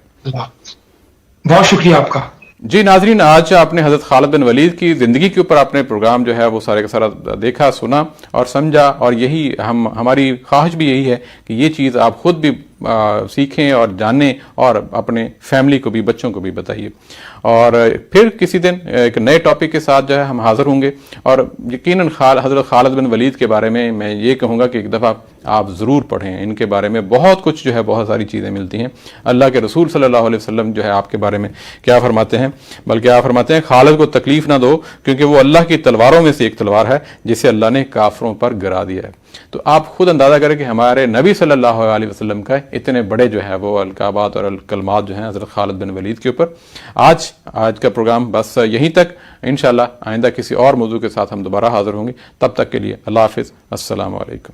بہت شکریہ آپ کا. جی ناظرین، آج آپ نے حضرت خالد بن ولید کی زندگی کے اوپر اپنے پروگرام جو ہے وہ سارے کا سارا دیکھا، سنا اور سمجھا، اور یہی ہماری خواہش بھی یہی ہے کہ یہ چیز آپ خود بھی سیکھیں اور جانیں، اور اپنے فیملی کو بھی، بچوں کو بھی بتائیے. اور پھر کسی دن ایک نئے ٹاپک کے ساتھ جو ہے ہم حاضر ہوں گے. اور یقیناً حضرت خالد بن ولید کے بارے میں یہ کہوں گا کہ ایک دفعہ آپ ضرور پڑھیں. ان کے بارے میں بہت کچھ جو ہے، بہت ساری چیزیں ملتی ہیں. اللہ کے رسول صلی اللہ علیہ وسلم جو ہے آپ کے بارے میں کیا فرماتے ہیں، بلکہ آپ فرماتے ہیں خالد کو تکلیف نہ دو کیونکہ وہ اللہ کی تلواروں میں سے ایک تلوار ہے جسے اللہ نے کافروں پر گرا دیا ہے. تو آپ خود اندازہ کریں کہ ہمارے نبی صلی اللہ علیہ وسلم کا اتنے بڑے جو ہے وہ القابات اور الکلمات جو ہیں حضرت خالد بن ولید کے اوپر. آج کا پروگرام بس یہیں تک. انشاءاللہ آئندہ کسی اور موضوع کے ساتھ ہم دوبارہ حاضر ہوں گے. تب تک کے لیے اللہ حافظ، السلام علیکم.